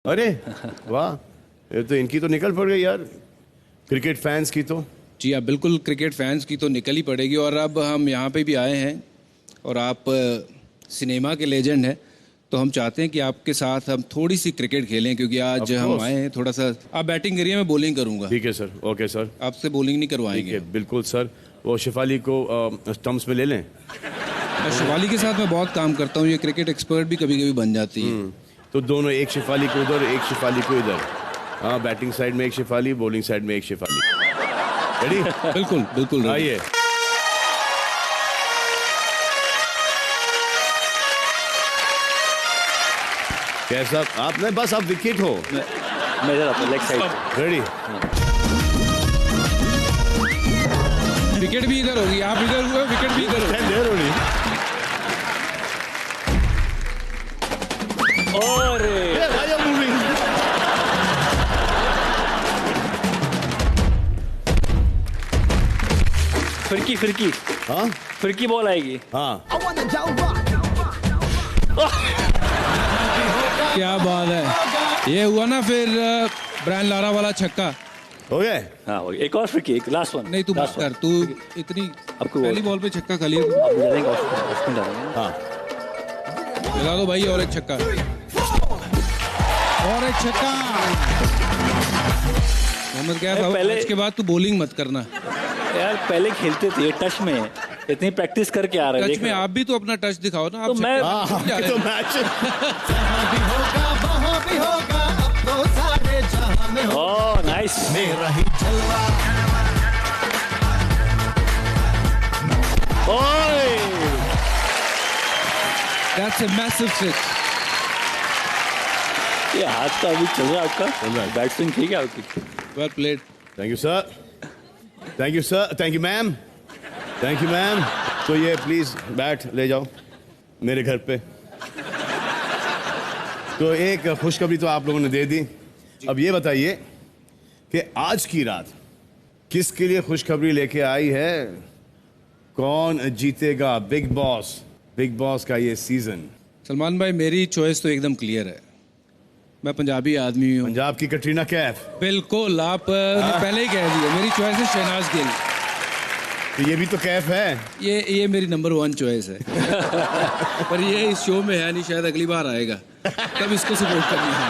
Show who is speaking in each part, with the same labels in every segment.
Speaker 1: अरे वाह, ये तो इनकी तो निकल पड़ गई यार, क्रिकेट फैंस की तो।
Speaker 2: जी आप बिल्कुल, क्रिकेट फैंस की तो निकल ही पड़ेगी। और अब हम यहाँ पे भी आए हैं और आप सिनेमा के लेजेंड हैं, तो हम चाहते हैं कि आपके साथ हम थोड़ी सी क्रिकेट खेलें, क्योंकि आज हम आए हैं थोड़ा सा। आप बैटिंग करिए, मैं बॉलिंग करूंगा।
Speaker 1: ठीक है सर, ओके सर।
Speaker 2: आपसे बॉलिंग नहीं
Speaker 1: ठीक
Speaker 2: करवाएंगे।
Speaker 1: है, बिल्कुल सर। वो शिफाली को स्टंप्स में ले लें।
Speaker 2: शिवाली के साथ मैं बहुत काम करता हूँ, ये क्रिकेट एक्सपर्ट भी कभी कभी बन जाती है।
Speaker 1: तो दोनों, एक शिफाली को उधर, एक शिफाली को इधर। हाँ, बैटिंग साइड में एक शिफाली, बॉलिंग साइड में एक शिफाली। रेडी?
Speaker 2: बिल्कुल बिल्कुल।
Speaker 1: आइए। कैसा आप? नहीं, बस आप विकेट हो।
Speaker 3: मैं इधर आता हूं, लेग साइड।
Speaker 1: रेडी?
Speaker 2: विकेट भी इधर होगी, आप इधर हुए, विकेट भी इधर होगी।
Speaker 1: देर हो रही।
Speaker 3: और फिरकी फिरकी,
Speaker 1: हाँ
Speaker 3: फिरकी बॉल आएगी।
Speaker 1: हाँ,
Speaker 2: क्या बात है, ये हुआ ना फिर ब्रायन लारा वाला छक्का।
Speaker 1: हो गए।
Speaker 3: हाँ हो गया। एक और फिरकी, एक लास्ट वन।
Speaker 2: नहीं तू मत कर, तू इतनी
Speaker 3: आपको
Speaker 2: पहली बॉल पे छक्का खाली है।
Speaker 3: अब डालेंगे, ऑफ में डालेंगे।
Speaker 1: हाँ,
Speaker 2: लगा दो भाई, और एक छक्का, और एक छक्का। मोहम्मद कैफ,
Speaker 3: पहले-
Speaker 2: इसके बाद तू बॉलिंग मत करना।
Speaker 3: यार पहले खेलते थे टच में, इतनी प्रैक्टिस करके आ रहे हैं।
Speaker 2: टच में आप भी तो अपना टच दिखाओ ना। आप
Speaker 3: तो मैं-
Speaker 1: हाँ,
Speaker 2: छक्के-
Speaker 1: तो मैच।
Speaker 3: Oh nice. ओए
Speaker 2: That's a massive six.
Speaker 3: ये हाथ का अभी चल रहा है
Speaker 1: चल रहा
Speaker 3: आपका
Speaker 1: है।
Speaker 3: बैट स्विंग ठीक है आपकी।
Speaker 2: Well played.
Speaker 1: Thank you sir, thank you sir, thank you ma'am, thank you ma'am. तो ये प्लीज बैट ले जाओ मेरे घर पे। तो एक खुशखबरी तो आप लोगों ने दे दी। अब ये बताइए कि आज की रात किसके लिए खुशखबरी लेके आई है? कौन जीतेगा बिग बॉस, बिग बॉस का ये सीजन?
Speaker 2: सलमान भाई, मेरी चॉइस तो एकदम क्लियर है। मैं पंजाबी आदमी हूँ।
Speaker 1: पंजाब की कटरीना कैफ।
Speaker 2: बिल्कुल, आप ने पहले ही कह दिया। मेरी चॉइस है शहनाज गिल।
Speaker 1: तो ये भी तो कैफ है।
Speaker 2: ये मेरी नंबर 1 चॉइस है। पर ये इस शो में है नहीं, शायद अगली बार आएगा तब इसको सपोर्ट करनी है।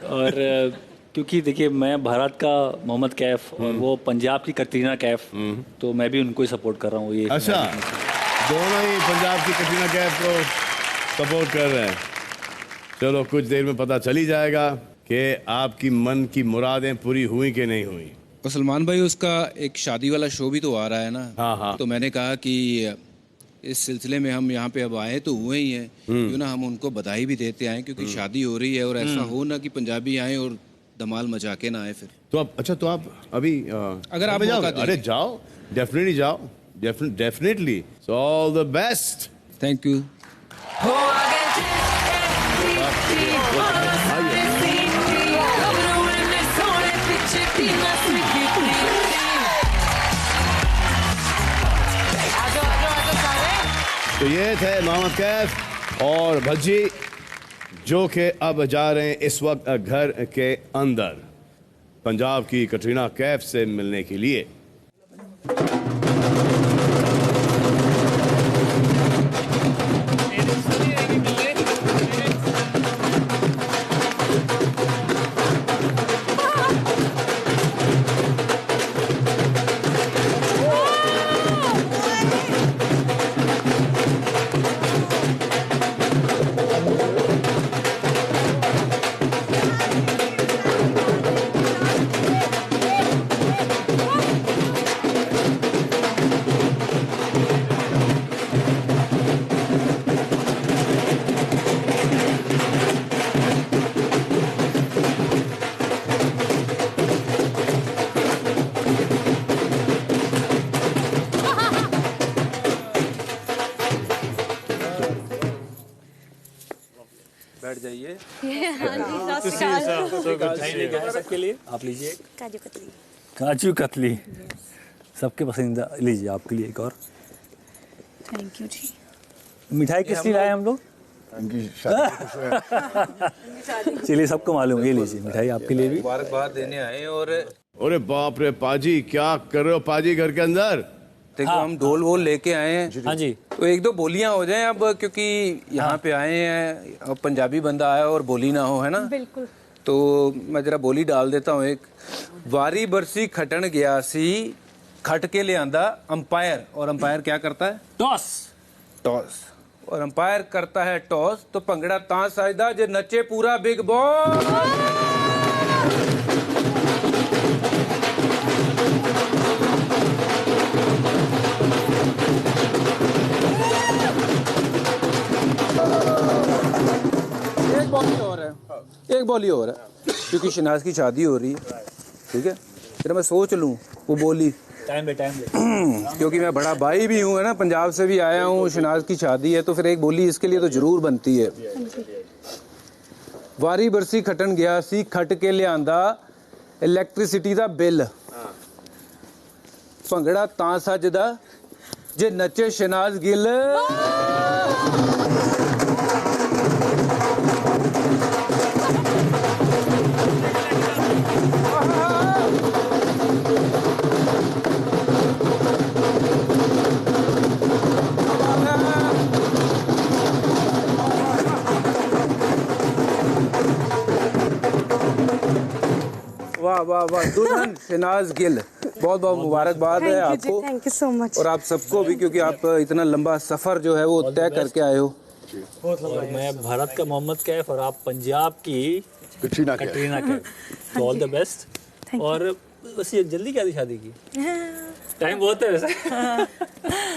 Speaker 3: और क्योंकि देखिए मैं भारत का मोहम्मद कैफ और वो पंजाब की कटरीना कैफ, तो मैं भी उनको ही सपोर्ट कर रहा हूँ। ये
Speaker 1: अच्छा, दोनों ही पंजाब की कटरीना कैफ को सपोर्ट कर रहे हैं। चलो कुछ देर में पता चल ही जाएगा कि आपकी मन की मुरादें पूरी हुई कि नहीं हुई।
Speaker 2: और सलमान भाई, उसका एक शादी वाला शो भी तो आ रहा है ना।
Speaker 1: हाँ, हाँ।
Speaker 2: तो मैंने कहा कि इस सिलसिले में हम यहाँ पे अब आए तो हुए ही हैं, क्यों ना हम उनको बधाई भी देते आए, क्योंकि शादी हो रही है। और ऐसा हो ना कि पंजाबी आए और धमाल मचा के ना आए फिर।
Speaker 1: तो आप, अच्छा तो आप अभी
Speaker 2: अगर आप
Speaker 1: अभी
Speaker 2: मौका
Speaker 1: जाओ, अरे
Speaker 2: दें।
Speaker 1: जाओ, डेफिनेटली जाओ, definitely. So all the best.
Speaker 2: Thank you.
Speaker 1: तो ये थे मोहम्मद कैफ और भज्जी, जो कि अब जा रहे हैं इस वक्त घर के अंदर पंजाब की कटरीना कैफ से मिलने के लिए।
Speaker 3: बैठ जाइए।
Speaker 4: सबके
Speaker 3: लिए आप लीजिए
Speaker 4: काजू कतली।
Speaker 3: काजू कतली, सबके पसंदीदा। लीजिए आपके लिए एक और।
Speaker 4: थैंक यू जी।
Speaker 3: मिठाई किस लिए लाए हम लोग?
Speaker 5: इनकी शादी में खुश हुए।
Speaker 3: चलिए, सबको मालूम, ये लीजिए मिठाई आपके लिए भी।
Speaker 2: मुबारकबाद देने आए और
Speaker 1: अरे बाप रे पाजी, क्या कर रहे हो पाजी घर के अंदर?
Speaker 2: देखो हम ढोल वोल लेके आए हैं।
Speaker 3: हाँ जी,
Speaker 2: तो एक दो बोलियां हो जाएं अब, क्योंकि यहाँ पे आए हैं, अब पंजाबी बंदा आया और बोली ना हो, है ना?
Speaker 4: बिल्कुल।
Speaker 2: तो मैं जरा बोली डाल देता हूँ एक। वारी बरसी खटन गया सी, खट के ले आंदा अंपायर। और अंपायर क्या करता है?
Speaker 3: टॉस।
Speaker 2: टॉस। और अंपायर करता है टॉस, तो भंगड़ा तां सजदा जे नचे पूरा बिग बॉस। एक बॉली और है, एक बॉली और है, क्योंकि शनाज की शादी हो रही है, ठीक है? फिर मैं सोच लूँ वो बोली,
Speaker 3: टाइम पे
Speaker 2: क्योंकि मैं बड़ा भाई भी हूँ, है ना, पंजाब से भी आया हूँ, शनाज की शादी है, तो फिर एक बोली इसके लिए तो जरूर बनती है। वारी बरसी खटन गया सी, खट के लियांदा इलैक्ट्रिसिटी दा बिल। भंगड़ा तां सजदा जे नचे शनाज गिल। वाह वाह वाह, दुल्हन शनाज गिल, बहुत बहुत मुबारकबाद है आपको।
Speaker 4: Thank you so much.
Speaker 2: और आप सबको भी, क्योंकि आप इतना लंबा सफर जो है वो तय करके आए हो।
Speaker 3: और मैं भारत का मोहम्मद कैफ और आप पंजाब की
Speaker 5: कटरीना कैफ।
Speaker 3: कटरीना कैफ। तो ऑल द बेस्ट। और बस ये जल्दी क्या थी शादी की? टाइम बहुत है वैसे।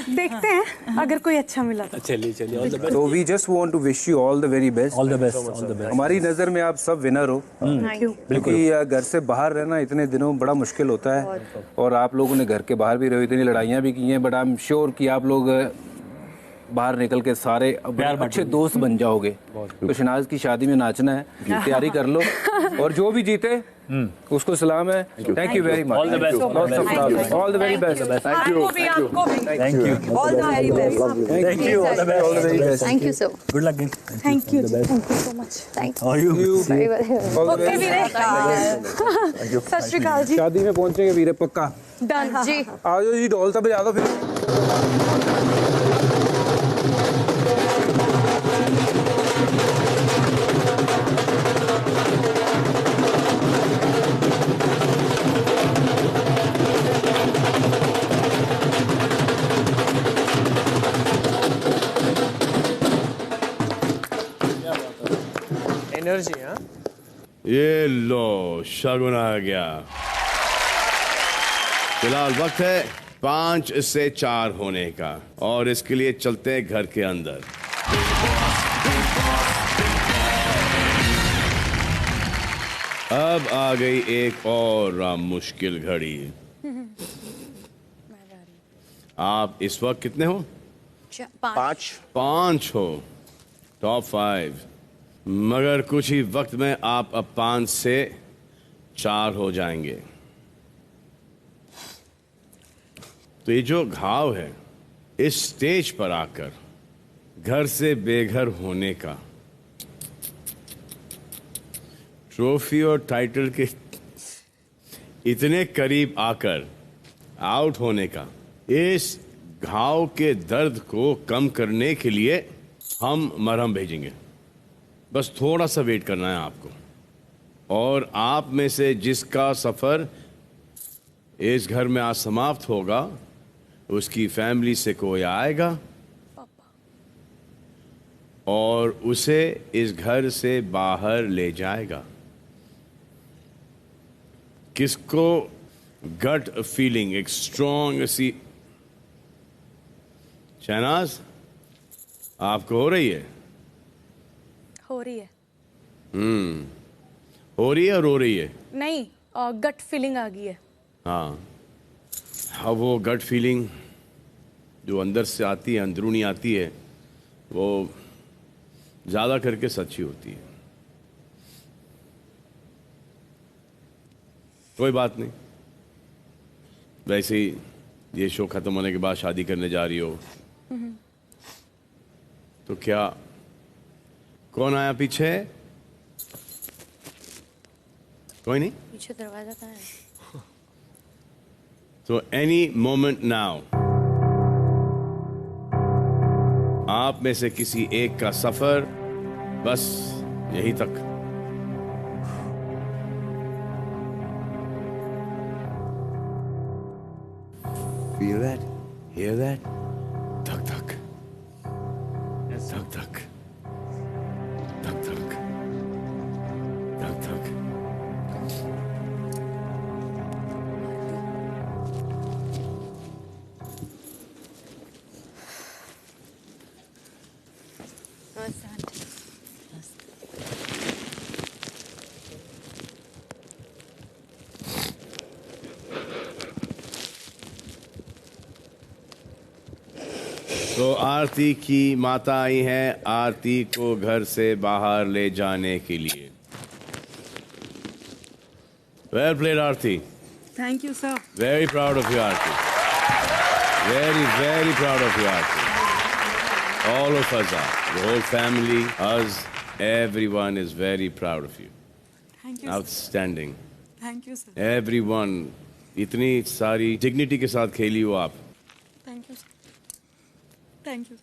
Speaker 4: देखते हैं अगर कोई अच्छा मिला तो।
Speaker 3: चलिए चलिए, ऑल द बेस्ट।
Speaker 2: तो we just want to wish you all the very best.
Speaker 3: All the best, all the best.
Speaker 2: हमारी नज़र में आप सब विनर हो,
Speaker 4: थैंक यू।
Speaker 2: क्योंकि घर से बाहर रहना इतने दिनों बड़ा मुश्किल होता है, और आप लोगों ने घर के बाहर भी रहो, इतनी लड़ाइयाँ भी की हैं, बट आई एम श्योर कि आप लोग बाहर निकल के सारे अच्छे दोस्त बन जाओगे। तो शनाज की शादी में नाचना है, तैयारी कर लो, और जो भी जीते उसको सलाम है। Thank you very much.
Speaker 3: All the best,
Speaker 2: all the very best.
Speaker 5: Thank you,
Speaker 3: thank you,
Speaker 4: all the very best.
Speaker 3: Thank you, all the
Speaker 2: all the very best.
Speaker 6: Thank you so.
Speaker 3: Good luck.
Speaker 4: Thank you so much.
Speaker 6: Thank
Speaker 3: how are you?
Speaker 6: very very much.
Speaker 4: Okay वीरे, सत श्री अकाल जी।
Speaker 2: शादी में पहुंचेंगे वीरे, पक्का।
Speaker 4: Done जी।
Speaker 2: आ जाओ जी, ढोल तो बजा दो फिर।
Speaker 7: एनर्जी। हाँ,
Speaker 1: ये लो शगुन आ गया। फिलहाल वक्त है 5 से 4 होने का, और इसके लिए चलते हैं घर के अंदर। अब आ गई एक और मुश्किल घड़ी। आप इस वक्त कितने हो?
Speaker 7: 5।
Speaker 1: 5 हो, टॉप 5। मगर कुछ ही वक्त में आप अब 5 से 4 हो जाएंगे। तो ये जो घाव है, इस स्टेज पर आकर घर से बेघर होने का, ट्रॉफी और टाइटल के इतने करीब आकर आउट होने का, इस घाव के दर्द को कम करने के लिए हम मरहम भेजेंगे। बस थोड़ा सा वेट करना है आपको, और आप में से जिसका सफर इस घर में आज समाप्त होगा, उसकी फैमिली से कोई आएगा और उसे इस घर से बाहर ले जाएगा। किसको गट फीलिंग, एक स्ट्रॉन्ग सी, शहनाज आपको हो रही है?
Speaker 4: हो रही है।
Speaker 1: हो रही है और रो रही है?
Speaker 4: नहीं, गट फीलिंग आ गई है।
Speaker 1: हाँ, वो गट फीलिंग जो अंदर से आती है, अंदरूनी आती है, वो ज़्यादा करके सच्ची होती है। कोई बात नहीं, वैसे ही ये शो ख़त्म होने के बाद शादी करने जा रही हो, तो क्या कौन आया पीछे? कोई नहीं?
Speaker 7: पीछे दरवाजा कहाँ है?
Speaker 1: तो एनी मोमेंट नाउ आप में से किसी एक का सफर बस यहीं तक। Feel that? Hear that? धक धक धक धक धक धक धक धक। तो आरती की माता आई हैं आरती को घर से बाहर ले जाने के लिए। Well played Aarti.
Speaker 4: Thank you sir.
Speaker 1: Very proud of you, Aarti. Very, very proud of you, Aarti. All of us are. The whole family, us, everyone is very proud of you.
Speaker 4: Thank you.
Speaker 1: Outstanding.
Speaker 4: Thank you sir.
Speaker 1: Everyone, इतनी सारी dignity के साथ खेली हो आप।
Speaker 4: Thank you sir. Thank you.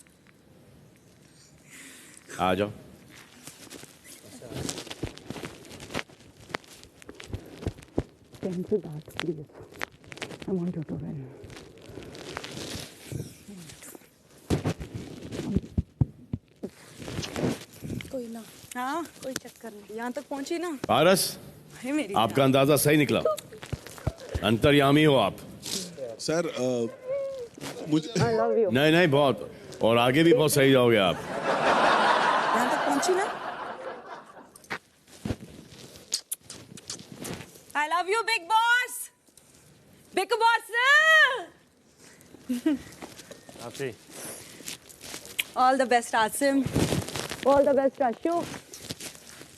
Speaker 1: आ जाओ।
Speaker 4: Thank you, Dad. Please. I want you to win.
Speaker 7: कोई ना,
Speaker 4: हाँ,
Speaker 7: कोई चक्कर नहीं।
Speaker 4: यहाँ तक पहुँची ना।
Speaker 1: पारस,
Speaker 4: है मेरी।
Speaker 1: आपका अंदाजा सही निकला। अंतर्यामी हो आप।
Speaker 6: सर मुझे
Speaker 4: I love you.
Speaker 1: नहीं नहीं, बहुत, और आगे भी बहुत सही जाओगे आप।
Speaker 4: यहाँ तक पहुँची ना। I love you, big boss. Big boss. All the best, Asim. All the best, Ashu.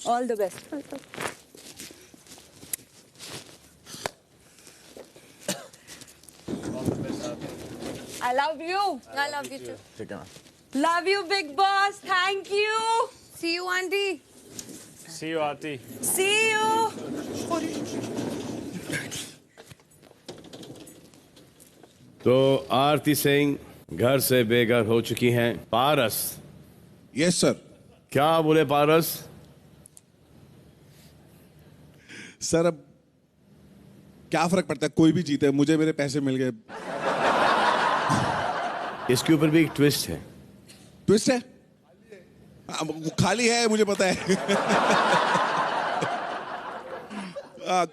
Speaker 4: All the best. I love you.
Speaker 7: I love you too.
Speaker 5: ठीक है ना?
Speaker 4: Love you, big boss. Thank you.
Speaker 7: See you, auntie.
Speaker 8: See you, Aarti.
Speaker 4: See you.
Speaker 1: तो आरती सिंह घर से बेघर हो चुकी हैं। पारस,
Speaker 6: यस सर।
Speaker 1: क्या बोले पारस?
Speaker 6: सर अब क्या फर्क पड़ता है, कोई भी जीते, मुझे मेरे पैसे मिल गए।
Speaker 1: इसके ऊपर भी एक ट्विस्ट है।
Speaker 6: ट्विस्ट है? हाँ, वो खाली है, मुझे पता है।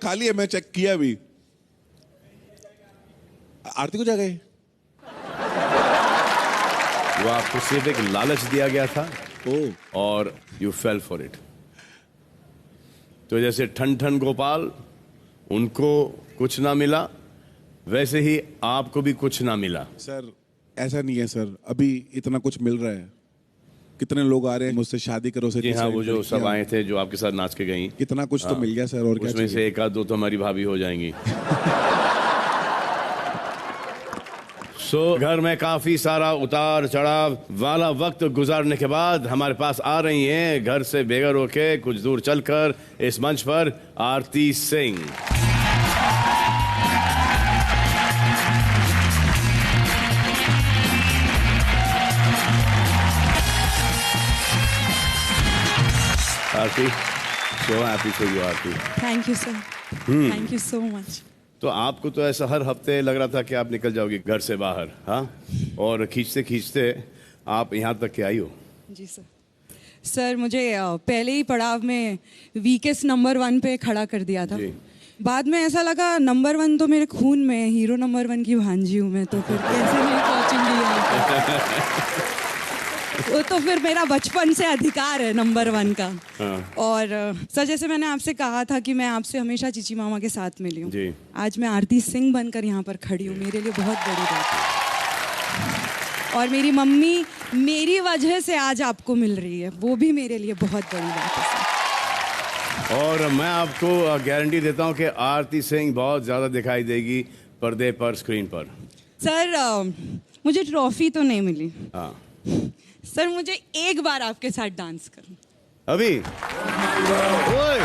Speaker 6: खाली है, मैं चेक किया अभी। आरती को जा गए।
Speaker 1: वो आपको सिर्फ एक लालच दिया गया था
Speaker 6: ओह,
Speaker 1: और यू फेल फॉर इट। तो जैसे ठन ठन गोपाल, उनको कुछ ना मिला, वैसे ही आपको भी कुछ ना मिला।
Speaker 6: सर ऐसा नहीं है सर, अभी इतना कुछ मिल रहा है। कितने लोग आ रहे हैं मुझसे शादी करो से।
Speaker 1: जी हाँ, वो जो सब आए थे जो आपके साथ नाच के गई,
Speaker 6: कितना कुछ तो मिल गया सर। और क्या
Speaker 1: उसमें
Speaker 6: चाहिए?
Speaker 1: से एक आध दो तो हमारी भाभी हो जाएंगी। घर में काफी सारा उतार चढ़ाव वाला वक्त गुजारने के बाद हमारे पास आ रही हैं घर से बेघर होके कुछ दूर चलकर इस मंच पर आरती सिंह। आरती, so happy for you, Aarti.
Speaker 4: Thank you, sir. Thank you so much.
Speaker 1: तो आपको तो ऐसा हर हफ्ते लग रहा था कि आप निकल जाओगी घर से बाहर, हाँ? और खींचते खींचते आप यहाँ तक के आई हो।
Speaker 4: जी सर। सर मुझे पहले ही पड़ाव में वीकेस्ट नंबर 1 पे खड़ा कर दिया था।
Speaker 1: जी।
Speaker 4: बाद में ऐसा लगा नंबर 1 तो मेरे खून में है, हीरो नंबर 1 की भांजी हूँ मैं, तो फिर कैसे नहीं पहुँचूंगी यहाँ पे? वो तो फिर मेरा बचपन से अधिकार है नंबर 1 का।
Speaker 1: हाँ।
Speaker 4: और सर जैसे मैंने आपसे कहा था कि मैं आपसे हमेशा चीची मामा के साथ मिली हूँ,
Speaker 1: जी।
Speaker 4: आज मैं आरती सिंह बनकर यहाँ पर खड़ी हूँ, मेरे लिए बहुत बड़ी बात है। और मेरी मम्मी मेरी वजह से आज आपको मिल रही है, वो भी मेरे लिए बहुत बड़ी बात है सर।
Speaker 1: और मैं आपको गारंटी देता हूँ कि आरती सिंह बहुत ज्यादा दिखाई देगी पर्दे पर, स्क्रीन पर।
Speaker 4: सर मुझे ट्रॉफी तो नहीं मिली
Speaker 1: हाँ।
Speaker 4: सर, मुझे एक बार आपके साथ डांस करना।
Speaker 1: अभी ओए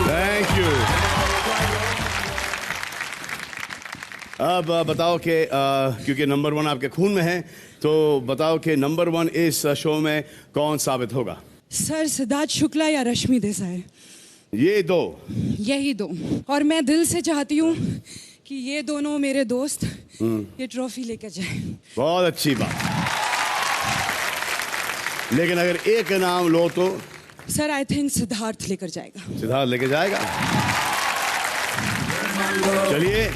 Speaker 1: थैंक यू। अब बताओ कि क्योंकि नंबर 1 आपके खून में है, तो बताओ कि नंबर 1 इस शो में कौन साबित होगा?
Speaker 4: सर सिद्धार्थ शुक्ला या रश्मि देसाई,
Speaker 1: ये दो।
Speaker 4: यही दो। और मैं दिल से चाहती हूँ कि ये दोनों मेरे दोस्त ये ट्रॉफी लेकर जाए।
Speaker 1: बहुत अच्छी बात। लेकिन अगर एक नाम लो तो?
Speaker 4: सर आई थिंक सिद्धार्थ लेकर जाएगा।
Speaker 1: सिद्धार्थ लेके जाएगा। चलिए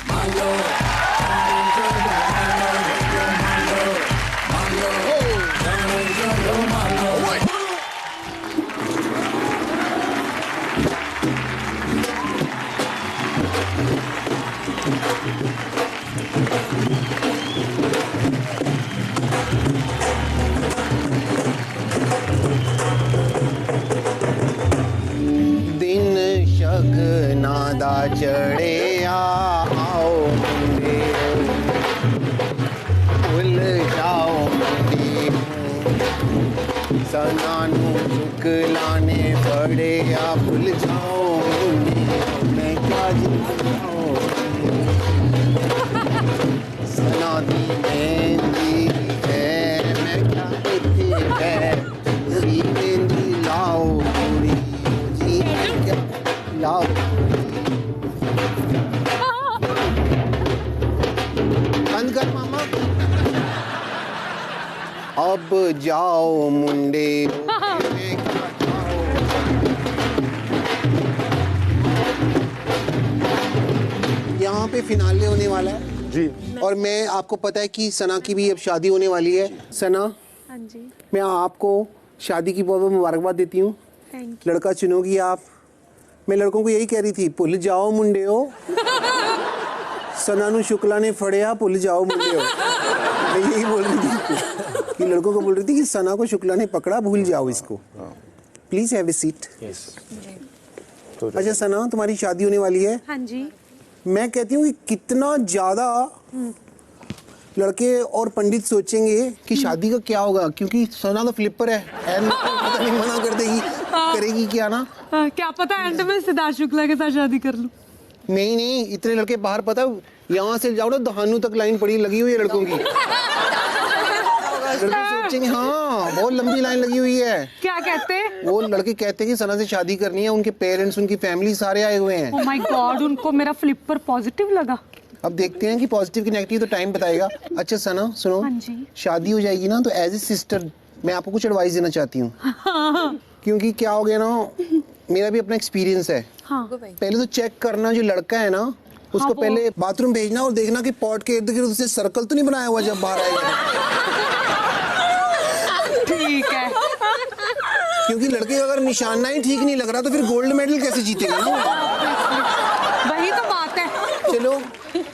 Speaker 9: दिन शगना दा चढ़े आओ मुंडे भुल जाओ मुंडे सनानू शुक्लाने पड़े आ भूल जाओ मुंडे मैं क्या जाओ सना दी मेहंदी है मैं क्या इत्थे है सी मेहंदी लाओ पूरी जी मैं क्या लाओ बंद कर मामा अब जाओ मुंडे मैं क्या जाओ यहाँ पे फिनाले होने वाला है
Speaker 5: जी।
Speaker 9: और मैं आपको पता है कि सना की भी अब शादी होने वाली है। सना
Speaker 7: हाँ जी,
Speaker 9: मैं आपको शादी की बहुत बहुत मुबारकबाद देती हूँ।
Speaker 7: थैंक
Speaker 9: लड़का चुनोगी आप। मैं लड़कों को यही कह रही थी, भुल जाओ मुंडे हो सनानू शुक्ला ने फड़िया भुल जाओ मुंडे हो। मैं यही बोल रही थी कि लड़कों को बोल रही थी कि सना को शुक्ला ने पकड़ा, भूल जाओ इसको। Please have a seat. अच्छा सना, तुम्हारी शादी होने वाली है।
Speaker 7: हाँ जी,
Speaker 9: मैं कहती हूँ कि कितना ज्यादा लड़के और पंडित सोचेंगे कि शादी का क्या होगा, क्योंकि सना तो फ्लिपर है पता नहीं मना कर देगी, करेगी क्या ना।
Speaker 7: क्या पता एंड में सिद्धार्थ शुक्ला के साथ शादी कर लूं।
Speaker 9: नहीं नहीं, इतने लड़के बाहर, पता यहाँ से जाओ ना दहानू तक लाइन पड़ी लगी हुई है लड़कों की। लड़के सोचेंगे हाँ बहुत लंबी लाइन लगी हुई है।
Speaker 7: क्या कहते हैं?
Speaker 9: वो लड़के कहते हैं कि सना से शादी करनी है, उनके पेरेंट्स उनकी फैमिली सारे आए हुए हैं।
Speaker 7: ओह माय गॉड, उनको मेरा फ्लिपर पॉजिटिव लगा।
Speaker 9: अब देखते हैं कि पॉजिटिव की नेगेटिव तो टाइम बताएगा। अच्छा सना सुनो,
Speaker 7: हाँ जी।
Speaker 9: शादी हो जाएगी ना तो एज ए सिस्टर मैं आपको कुछ एडवाइस देना चाहती हूँ। क्योंकि क्या हो गया ना, मेरा भी अपना एक्सपीरियंस है।
Speaker 7: हाँ।
Speaker 9: पहले तो चेक करना जो लड़का है ना उसको
Speaker 7: हाँ,
Speaker 9: पहले बाथरूम भेजना और देखना कि पॉट के इर्द गिर्द उसने सर्कल तो नहीं बनाया हुआ जब बाहर आएगा।
Speaker 7: ठीक है।
Speaker 9: क्योंकि लड़के का अगर निशाना ही ठीक नहीं लग रहा तो फिर गोल्ड मेडल कैसे जीतेगा ना वो?
Speaker 7: वही तो बात है।
Speaker 9: चलो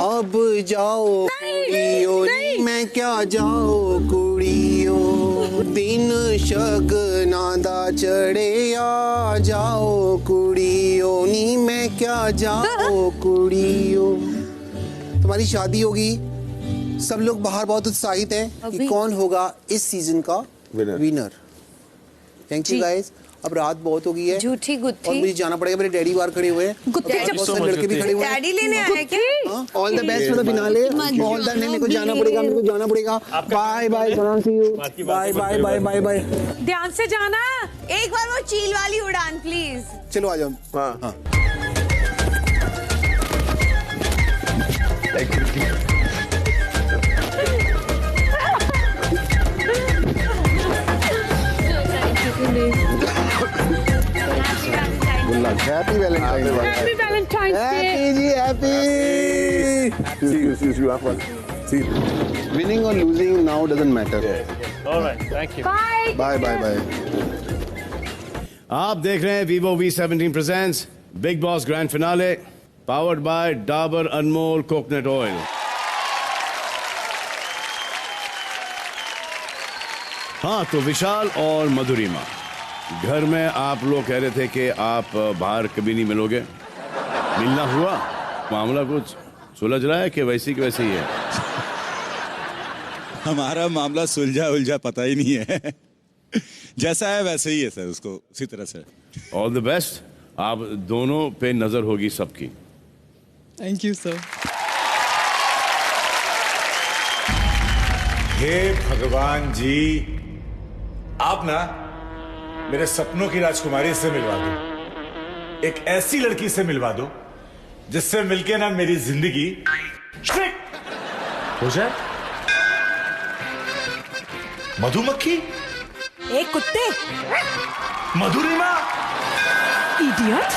Speaker 9: अब जाओ कुड़ियों नी मैं क्या जाओ कुड़ियों दिन शगना दा चढ़े आ जाओ कुड़ियों नी मैं क्या जाओ कुड़ियों। तुम्हारी शादी होगी, सब लोग बाहर बहुत उत्साहित हैं कि कौन होगा इस सीजन का विनर। Thank you guys. अब रात बहुत हो गई है
Speaker 7: झूठी गुत्थी।
Speaker 9: और मुझे जाना पड़ेगा, मेरे डैडी बाहर खड़े हुए हैं।
Speaker 7: गुत्थी जब
Speaker 9: बहुत सारे लड़के भी खड़े हुए हैं।
Speaker 7: डैडी लेने आए हैं क्या?
Speaker 9: All the best for the finale. All the मेरे को जाना पड़ेगा, मेरे को जाना पड़ेगा। Bye bye, see you. Bye bye bye bye bye.
Speaker 7: ध्यान से जाना। एक बार वो चील वाली उड़ान प्लीज।
Speaker 9: चलो आ जाओ।
Speaker 5: हाँ
Speaker 9: हाँ
Speaker 5: good luck. Happy Valentine day.
Speaker 7: Happy Valentine's day.
Speaker 5: Happy जी happy. See you have fun. See you. Winning or losing now doesn't matter.
Speaker 8: Alright, thank you.
Speaker 7: Bye.
Speaker 5: Bye bye bye.
Speaker 1: आप देख रहे हैं Vivo V17 presents Big Boss Grand Finale, powered by Dabur Anmol Coconut Oil. हाँ, तो विशाल और मधुरिमा, घर में आप लोग कह रहे थे कि आप बाहर कभी नहीं मिलोगे। मिलना हुआ? मामला कुछ सुलझ रहा है कि वैसी की वैसी ही है?
Speaker 10: हमारा मामला सुलझा उलझा पता ही नहीं है। जैसा है वैसे ही है सर, उसको उसी तरह से।
Speaker 1: All the best. आप दोनों पे नजर होगी सबकी।
Speaker 11: Thank you sir.
Speaker 12: हे भगवान जी, आप ना मेरे सपनों की राजकुमारी से मिलवा दो। एक ऐसी लड़की से मिलवा दो जिससे मिलके ना मेरी जिंदगी हो जाए। मधुमक्खी,
Speaker 7: एक कुत्ते,
Speaker 12: मधुरिमा,
Speaker 7: इडियट।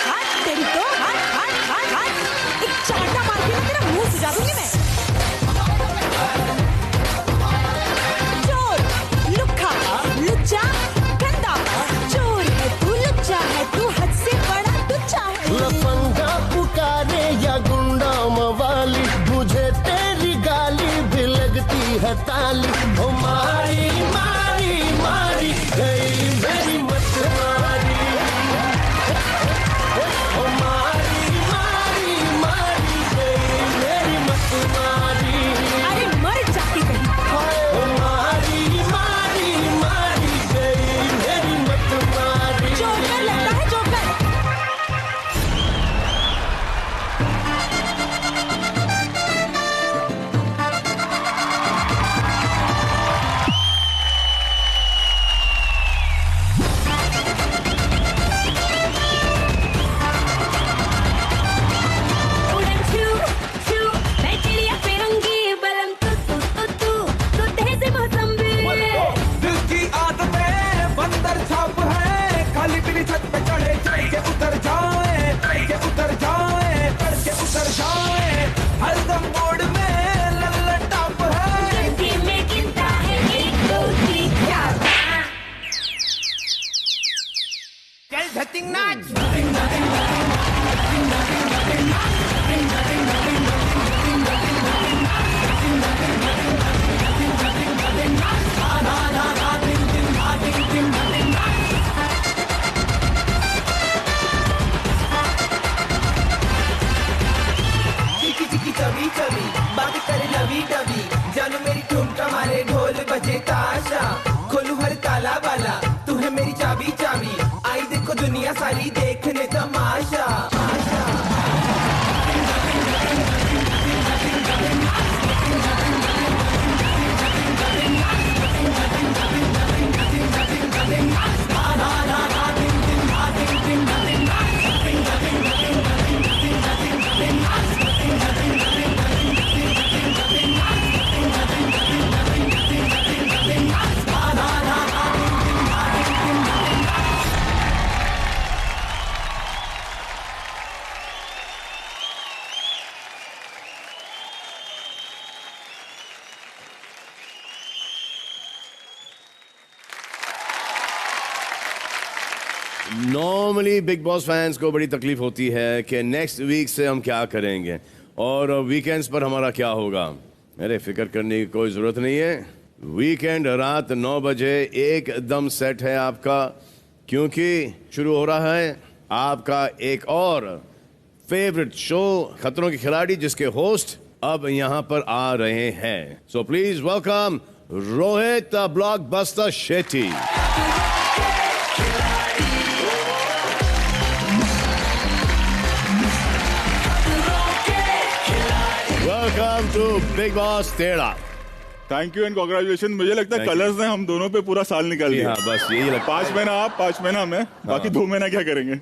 Speaker 7: हाथ तेरी तो हाथ हाथ हाथ हाथ एक चाटा मार के ना तेरा मुंह सुझा दूंगी मैं। चोर, लुक्खा, लुच्चा, गंदा। चोर है तू, लुच्चा है तू, हद से बड़ा तुच्चा है।
Speaker 9: लफंगा पुकारे या गुंडा मवाली, मुझे तेरी गाली भी लगती है ताली। ओ मारी मारी मारी गई मेरी मतवारी। ओ मारी मारी मारी गई मेरी मतवारी।
Speaker 7: अरे मर जाती कहीं।
Speaker 9: ओ मारी मारी मारी गई मेरी मतवारी।
Speaker 7: जोकर लगता है जोकर। उड़न छू छू मैं चिड़िया फिरंगी बलम तू तेज मौसम्बी।
Speaker 9: दिल की आदतें बंदर छाप है, खाली पीली छत पे चढ़े चढ़ के उतर जाए, चढ़ के उतर जाए, चढ़ के उतर जाए। हरदम मोड़ में लल्लन टाप है।
Speaker 7: जिंदगी में गिनता है एक दो तीन चार।
Speaker 9: चल धतिंग नाच। चिकी चिकी चबी चबी बात करे लवी डबी, जानू मेरी ठुमका मारे ढोल बजे ताशा। खोलू हर ताला वाला तू है मेरी चाबी चाबी, आई देखो दुनिया सारी देखने तमाशा।
Speaker 1: नॉर्मली बिग बॉस फैंस को बड़ी तकलीफ होती है कि नेक्स्ट वीक से हम क्या करेंगे और वीकेंड्स पर हमारा क्या होगा। अरे फिक्र करने की कोई ज़रूरत नहीं है। वीकेंड रात 9 बजे एकदम सेट है आपका, क्योंकि शुरू हो रहा है आपका एक और फेवरेट शो खतरों के खिलाड़ी, जिसके होस्ट अब यहाँ पर आ रहे हैं। So please welcome Rohit blockbuster Shetty. Welcome to Bigg Boss तेरा।
Speaker 6: Thank you and congratulation. मुझे लगता है कलर्स ने हम दोनों पे पूरा साल निकाल दिया।
Speaker 1: हाँ, बस यही लगता
Speaker 6: 5 महीना आप 5 महीना मैं, बाकी 2 महीना क्या करेंगे।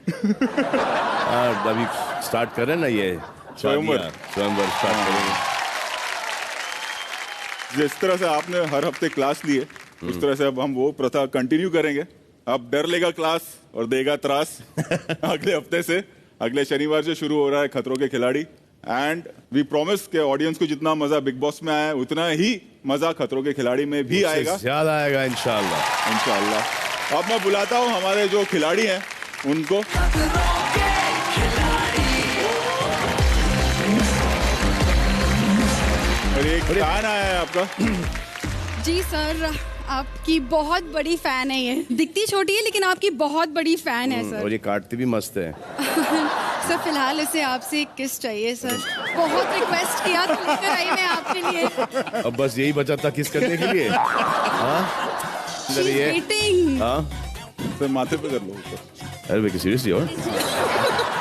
Speaker 1: अभी स्टार्ट करें ना ये
Speaker 6: स्वयंवर
Speaker 1: स्टार्ट करेंगे।
Speaker 6: जिस तरह से आपने हर हफ्ते क्लास लिए, उस तरह से अब हम वो प्रथा कंटिन्यू करेंगे।
Speaker 10: अब डर लेगा क्लास और देगा त्रास। अगले हफ्ते से, अगले शनिवार से शुरू हो रहा है खतरों के खिलाड़ी। एंड वी प्रॉमिस के ऑडियंस को जितना मजा बिग बॉस में आया उतना ही मजा खतरों के खिलाड़ी में भी आएगा,
Speaker 1: ज्यादा आएगा इंशाल्लाह।
Speaker 10: इंशाल्लाह। अब मैं बुलाता हूं हमारे जो खिलाड़ी हैं उनको। और एक फैन आया है आपका।
Speaker 11: जी सर, आपकी बहुत बड़ी फैन है ये। दिखती छोटी है लेकिन आपकी बहुत बड़ी फैन है सर।
Speaker 1: और ये काटती भी मस्त है।
Speaker 11: सर फिलहाल इसे आपसे एक किस चाहिए सर। बहुत रिक्वेस्ट किया तो लेकर आई मैं आपके लिए।
Speaker 1: अब बस यही बचा था किस करने के लिए। चलिए
Speaker 10: सर माथे पे कर लो ऊपर।
Speaker 1: अरे बेटी सीरियसली और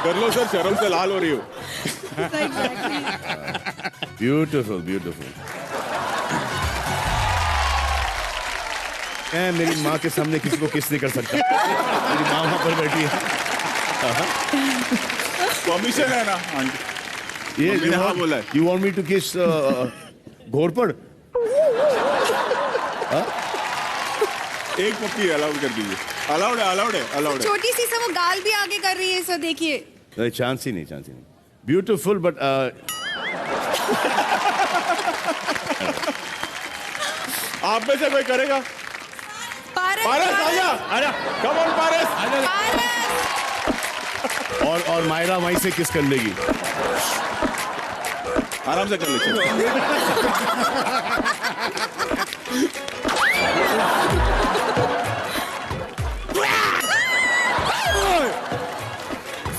Speaker 10: कर लो सर, शर्म से लाल हो रही हो।
Speaker 1: Beautiful beautiful. मैं मेरी माँ के सामने किसी को किस नहीं कर सकता। मेरी माँ वहाँ पर बैठी है।
Speaker 10: परमिशन है ना आंटी?
Speaker 1: ये
Speaker 10: हाँ बोला है।
Speaker 1: यू वांट मी टू किस घोरपड़?
Speaker 10: एक पप्पी अलाउड कर दीजिए। अलाउड है, अलाउड है, अलाउड है।
Speaker 11: छोटी सी सा वो गाल भी आगे कर रही है सर, देखिए।
Speaker 1: नहीं, चांस ही नहीं, चांस ही नहीं। ब्यूटीफुल बट
Speaker 10: आप में से कोई करेगा?
Speaker 11: पारस,
Speaker 10: आजा, आजा, कम ऑन पारस।
Speaker 1: और मायरा माई से किस कर लेगी?
Speaker 10: आराम से कर लीजिए।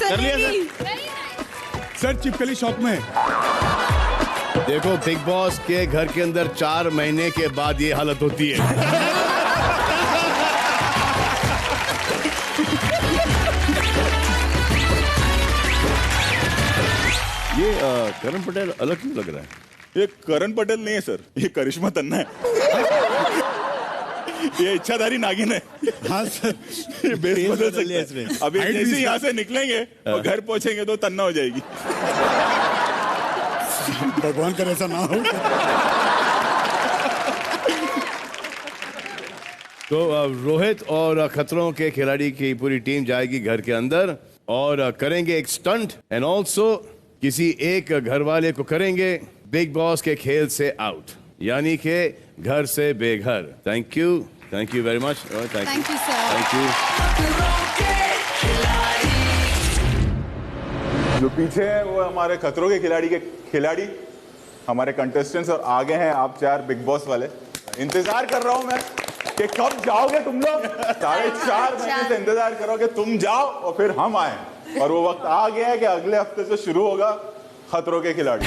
Speaker 1: कर लिया
Speaker 6: सर चिपकली शॉप में।
Speaker 1: देखो बिग बॉस के घर के अंदर 4 महीने के बाद ये हालत होती है। ये करण पटेल अलग क्यों लग रहा है?
Speaker 10: ये करण पटेल नहीं है सर, ये करिश्मा तन्ना है। ये इच्छाधारी नागिन है। हाँ सर, ये बेस बदल सकते हैं। अभी जैसे यहाँ से निकलेंगे और घर पहुंचेंगे तो तन्ना हो जाएगी।
Speaker 6: भगवान करे ऐसा ना हो।
Speaker 1: तो रोहित और खतरों के खिलाड़ी की पूरी टीम जाएगी घर के अंदर और करेंगे एक स्टंट एंड ऑल्सो किसी एक घर वाले को करेंगे बिग बॉस के खेल से आउट, यानी कि घर से बेघर। Thank you very much.
Speaker 11: Thank you sir.
Speaker 1: Thank you.
Speaker 10: जो पीछे है वो हमारे खतरों के खिलाड़ी हमारे कंटेस्टेंट्स, और आगे हैं आप 4 बिग बॉस वाले। इंतजार कर रहा हूं मैं कि कब जाओगे तुम लोग। 4.5 महीने से इंतजार करोगे तुम जाओ और फिर हम आए, और वो वक्त आ गया है कि अगले हफ्ते से शुरू होगा खतरों के खिलाड़ी।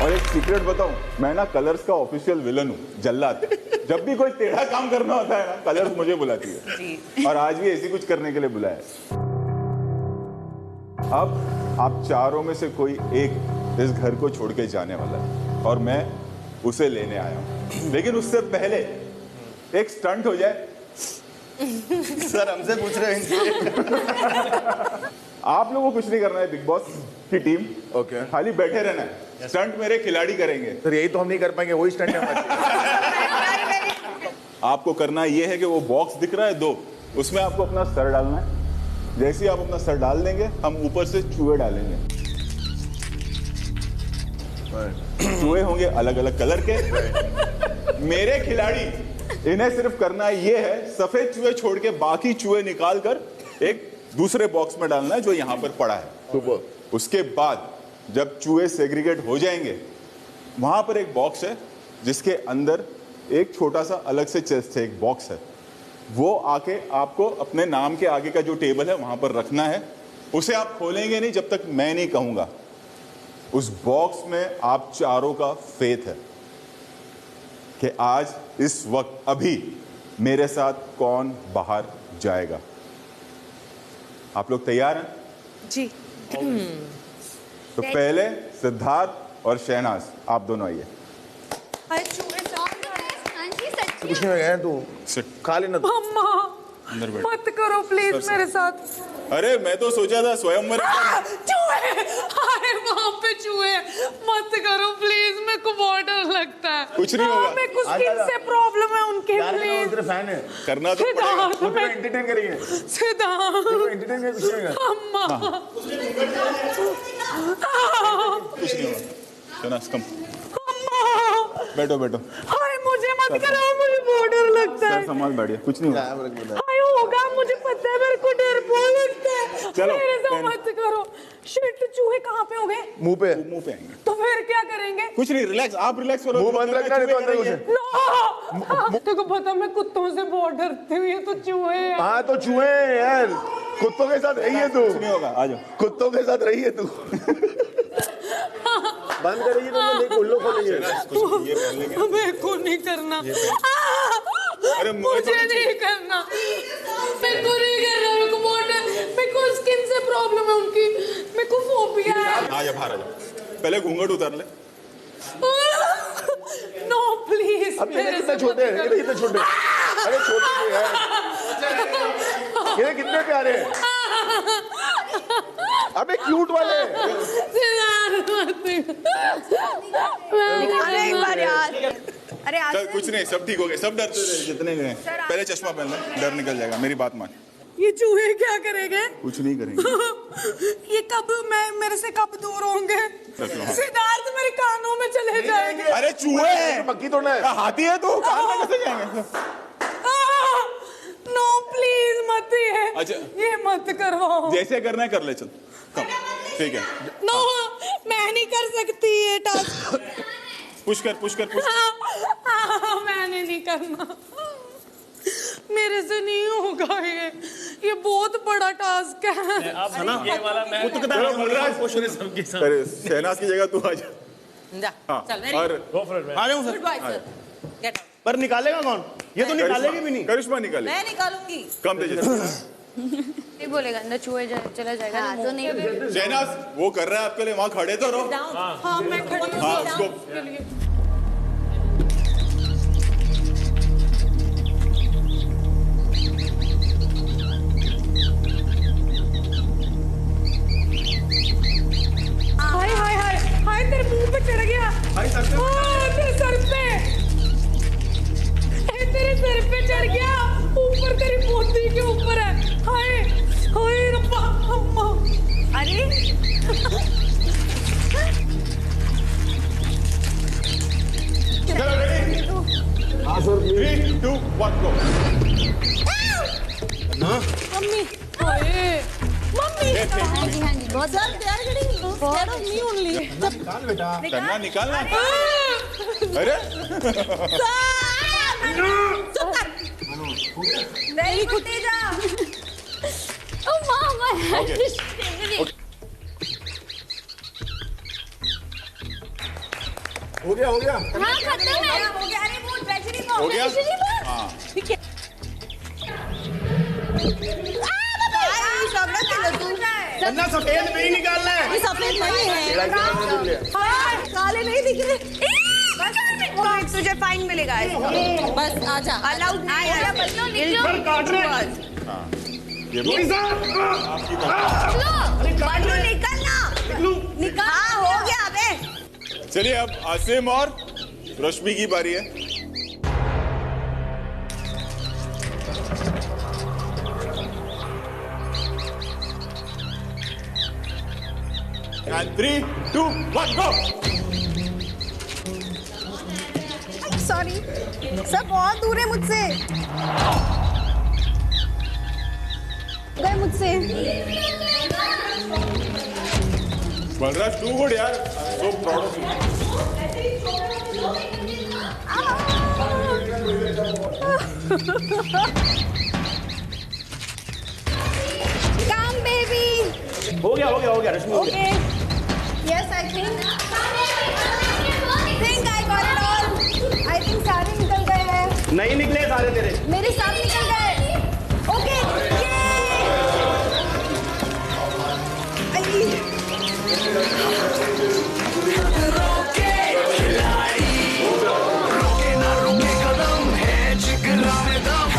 Speaker 10: और एक सीक्रेट बताऊं, मैं ना कलर्स का ऑफिशियल विलन हूं, जल्लाद। जब भी कोई टेढ़ा काम करना होता है ना, कलर्स मुझे बुलाती है, और आज भी ऐसी कुछ करने के लिए बुलाया। अब आप चारों में से कोई एक इस घर को छोड़ के जाने वाला है और मैं उसे लेने आया हूं, लेकिन उससे पहले एक स्टंट हो जाए।
Speaker 9: सर हमसे पूछ रहे हैं।
Speaker 10: आप लोगों को कुछ नहीं करना है, बिग बॉस की टीम
Speaker 9: ओके
Speaker 10: खाली बैठे रहना है। स्टंट मेरे खिलाड़ी करेंगे।
Speaker 9: सर यही तो हम नहीं कर पाएंगे, वही स्टंट है।
Speaker 10: आपको करना ये है कि वो बॉक्स दिख रहा है 2, उसमें आपको अपना सर डालना है। जैसे ही आप अपना सर डाल देंगे हम ऊपर से चूहे डालेंगे। चूहे होंगे अलग अलग कलर के। मेरे खिलाड़ी, इन्हें सिर्फ करना ये है, सफेद चूहे छोड़ के बाकी चूहे निकाल कर एक दूसरे बॉक्स में डालना है जो यहां पर पड़ा है। उसके बाद जब चूहे सेग्रीगेट हो जाएंगे, वहां पर एक बॉक्स है जिसके अंदर एक छोटा सा अलग से चेस्ट है, एक बॉक्स है। वो आके आपको अपने नाम के आगे का जो टेबल है वहां पर रखना है। उसे आप खोलेंगे नहीं जब तक मैं नहीं कहूंगा। उस बॉक्स में आप चारों का फेथ है कि आज इस वक्त अभी मेरे साथ कौन बाहर जाएगा। आप लोग तैयार हैं?
Speaker 7: जी।
Speaker 10: तो पहले सिद्धार्थ और शहनाज, आप दोनों आइए।
Speaker 9: कुछ नहीं गया तू खा लेना।
Speaker 7: मम्मा मत करो प्लीज मेरे साथ।
Speaker 10: अरे मैं तो सोचा था स्वयंवर।
Speaker 7: चूहे, अरे वहाँ पे चूहे, मत करो प्लीज, मेरे को बहुत डर लगता है।
Speaker 10: कुछ नहीं होगा।
Speaker 7: मेरे को स्किन से प्रॉब्लम प्रॉब्लम है उनकी प्लीज।
Speaker 10: तेरे फैन है, करना तो पड़ेगा। वो तो एंटरटेन करेंगे।
Speaker 7: सिद्धार्थ
Speaker 10: एंटरटेन में कुछ नहीं होगा।
Speaker 7: अम्मा
Speaker 10: कुछ नहीं होगा। शहनाज कम, बैठो बैठो।
Speaker 7: हाय मुझे मत कराओ, मुझे बहुत डर लगता है।
Speaker 10: सर संभाल बैठिए, कुछ नहीं होगा।
Speaker 7: हाय होगा, मुझे पता है, मेरे को डर बहुत लगता है।
Speaker 10: चलो,
Speaker 7: मेरे साथ मत करो। शिट, चूहे कहाँ पे हो गए?
Speaker 10: मुंह पे आएंगे।
Speaker 7: तो फिर क्या करेंगे?
Speaker 10: कुछ नहीं, रिलैक्स, आप रिलैक्स करो। मुंह बंद रखना है तो अंदर घुसे।
Speaker 7: तेरे को पता मैं कुत्तों से बहुत डरती हूँ, ये तो चूहे हैं।
Speaker 10: हाँ तो चूहे हैं यार, कुत्तों के साथ रही है तू। कुछ नहीं होगा, आ जाओ। कुत्तों के साथ रही है तू। बंद करेगी तो मैं देख उल्लू खोलेंगे। ये पहन लेंगे।
Speaker 7: मेरे को नहीं करना।
Speaker 10: अरे
Speaker 7: मुझे नहीं करना, मेरे को नहीं करना। मेरे को बहुत मेरे को स्किन से प्रॉब्लम है उनकी, मेरे को फोबिया है।
Speaker 10: आ जा, बाहर आ जा, पहले घूंघट उतार ले।
Speaker 7: No please.
Speaker 10: अब ये कितने छोटे हैं, ये कितने छोटे, अरे छोटे तो यार, ये कितने प्यारे हैं। अबे क्यूट वाले।
Speaker 7: अरे एक बार यार, अरे
Speaker 10: चल कुछ नहीं, सब ठीक हो गए, सब डरते थे जितने गए। पहले चश्मा पहन ले, डर निकल जाएगा, मेरी बात मान।
Speaker 7: ये चूहे क्या करेंगे?
Speaker 10: कुछ नहीं करेंगे।
Speaker 7: ये कब मेरे से कब दूर होंगे? सिद्धार्थ मेरे कानों में चले जाएंगे।
Speaker 10: अरे चूहे हैं, पक्की तो नहीं, हाथी है तो कान में कैसे जाएंगे?
Speaker 7: नो प्लीज मत,
Speaker 10: अच्छा,
Speaker 7: ये मत करवाओ।
Speaker 10: जैसे करना है कर ले, चल कम, ठीक है।
Speaker 7: नो मैं नहीं कर सकती ये टास्क।
Speaker 10: पुश कर, पुश कर, पुश।
Speaker 7: मैंने नहीं करना, मेरे से नहीं होगा ये बहुत बड़ा टास्क है।
Speaker 8: आप है ना, ये वाला मैं
Speaker 10: शहनाज की जगह तू आ जा। हाँ, और
Speaker 1: आ रहा हूँ सर। पर निकालेगा कौन? ये तो निकालेगी भी नहीं।
Speaker 10: करिश्मा निकाले।
Speaker 7: मैं निकालूंगी।
Speaker 10: कम तेजस्वी
Speaker 11: नहीं बोलेगा, अंदर चूहे चला जाएगा। हाँ, तो नहीं।
Speaker 10: शहनाज वो कर रहा है आपके लिए, वहाँ खड़े तो रहो।
Speaker 7: हाँ मैं खड़ी हूँ।
Speaker 10: हाँ, उसको
Speaker 7: हाय हाय हाय हाय, तेरे मुंह पे चढ़ गया। तेरे सर पे, तेरे सर पे चढ़ गया, ऊपर तेरी पोती के ऊपर है। हाय हाय रब्बा, अम्मा। अरे
Speaker 10: चलो रेडी, 3, 2, 1 गो।
Speaker 7: मम्मी, हाय मम्मी।
Speaker 11: हाँ जी हाँ जी, बहुत
Speaker 10: करना निकालना। अरे
Speaker 7: नहीं कुत्ते जा।
Speaker 11: ओ मामा,
Speaker 10: हो गया, हो गया,
Speaker 11: हाँ खत्म है।
Speaker 7: हो गया। अरे वो ट्रेजरी में
Speaker 10: हो गया। हाँ
Speaker 7: ठीक है।
Speaker 1: अन्ना सफेद नहीं निकालना है।
Speaker 7: सफेद नहीं है, काले नहीं दिख रहे। तुझे फाइन मिलेगा। बस आजा, अलाउड नहीं है।
Speaker 11: बच्चों निकलो।
Speaker 7: बल्लू निकलना, निकल। हाँ हो गया। अबे
Speaker 10: चलिए, अब आसिम और रश्मि की बारी है। And 3, 2, 1 go।
Speaker 7: सॉरी सर, बहुत दूर है मुझसे, गए मुझसे।
Speaker 10: बलराज टू गुड यार, so proud of you।
Speaker 7: Come baby।
Speaker 1: हो गया रश्मि।
Speaker 7: Okay। Yes, I think I got it all। I think सारे निकल गए हैं।
Speaker 1: नहीं निकले सारे तेरे।
Speaker 7: मेरे साथ निकल गए। ओके,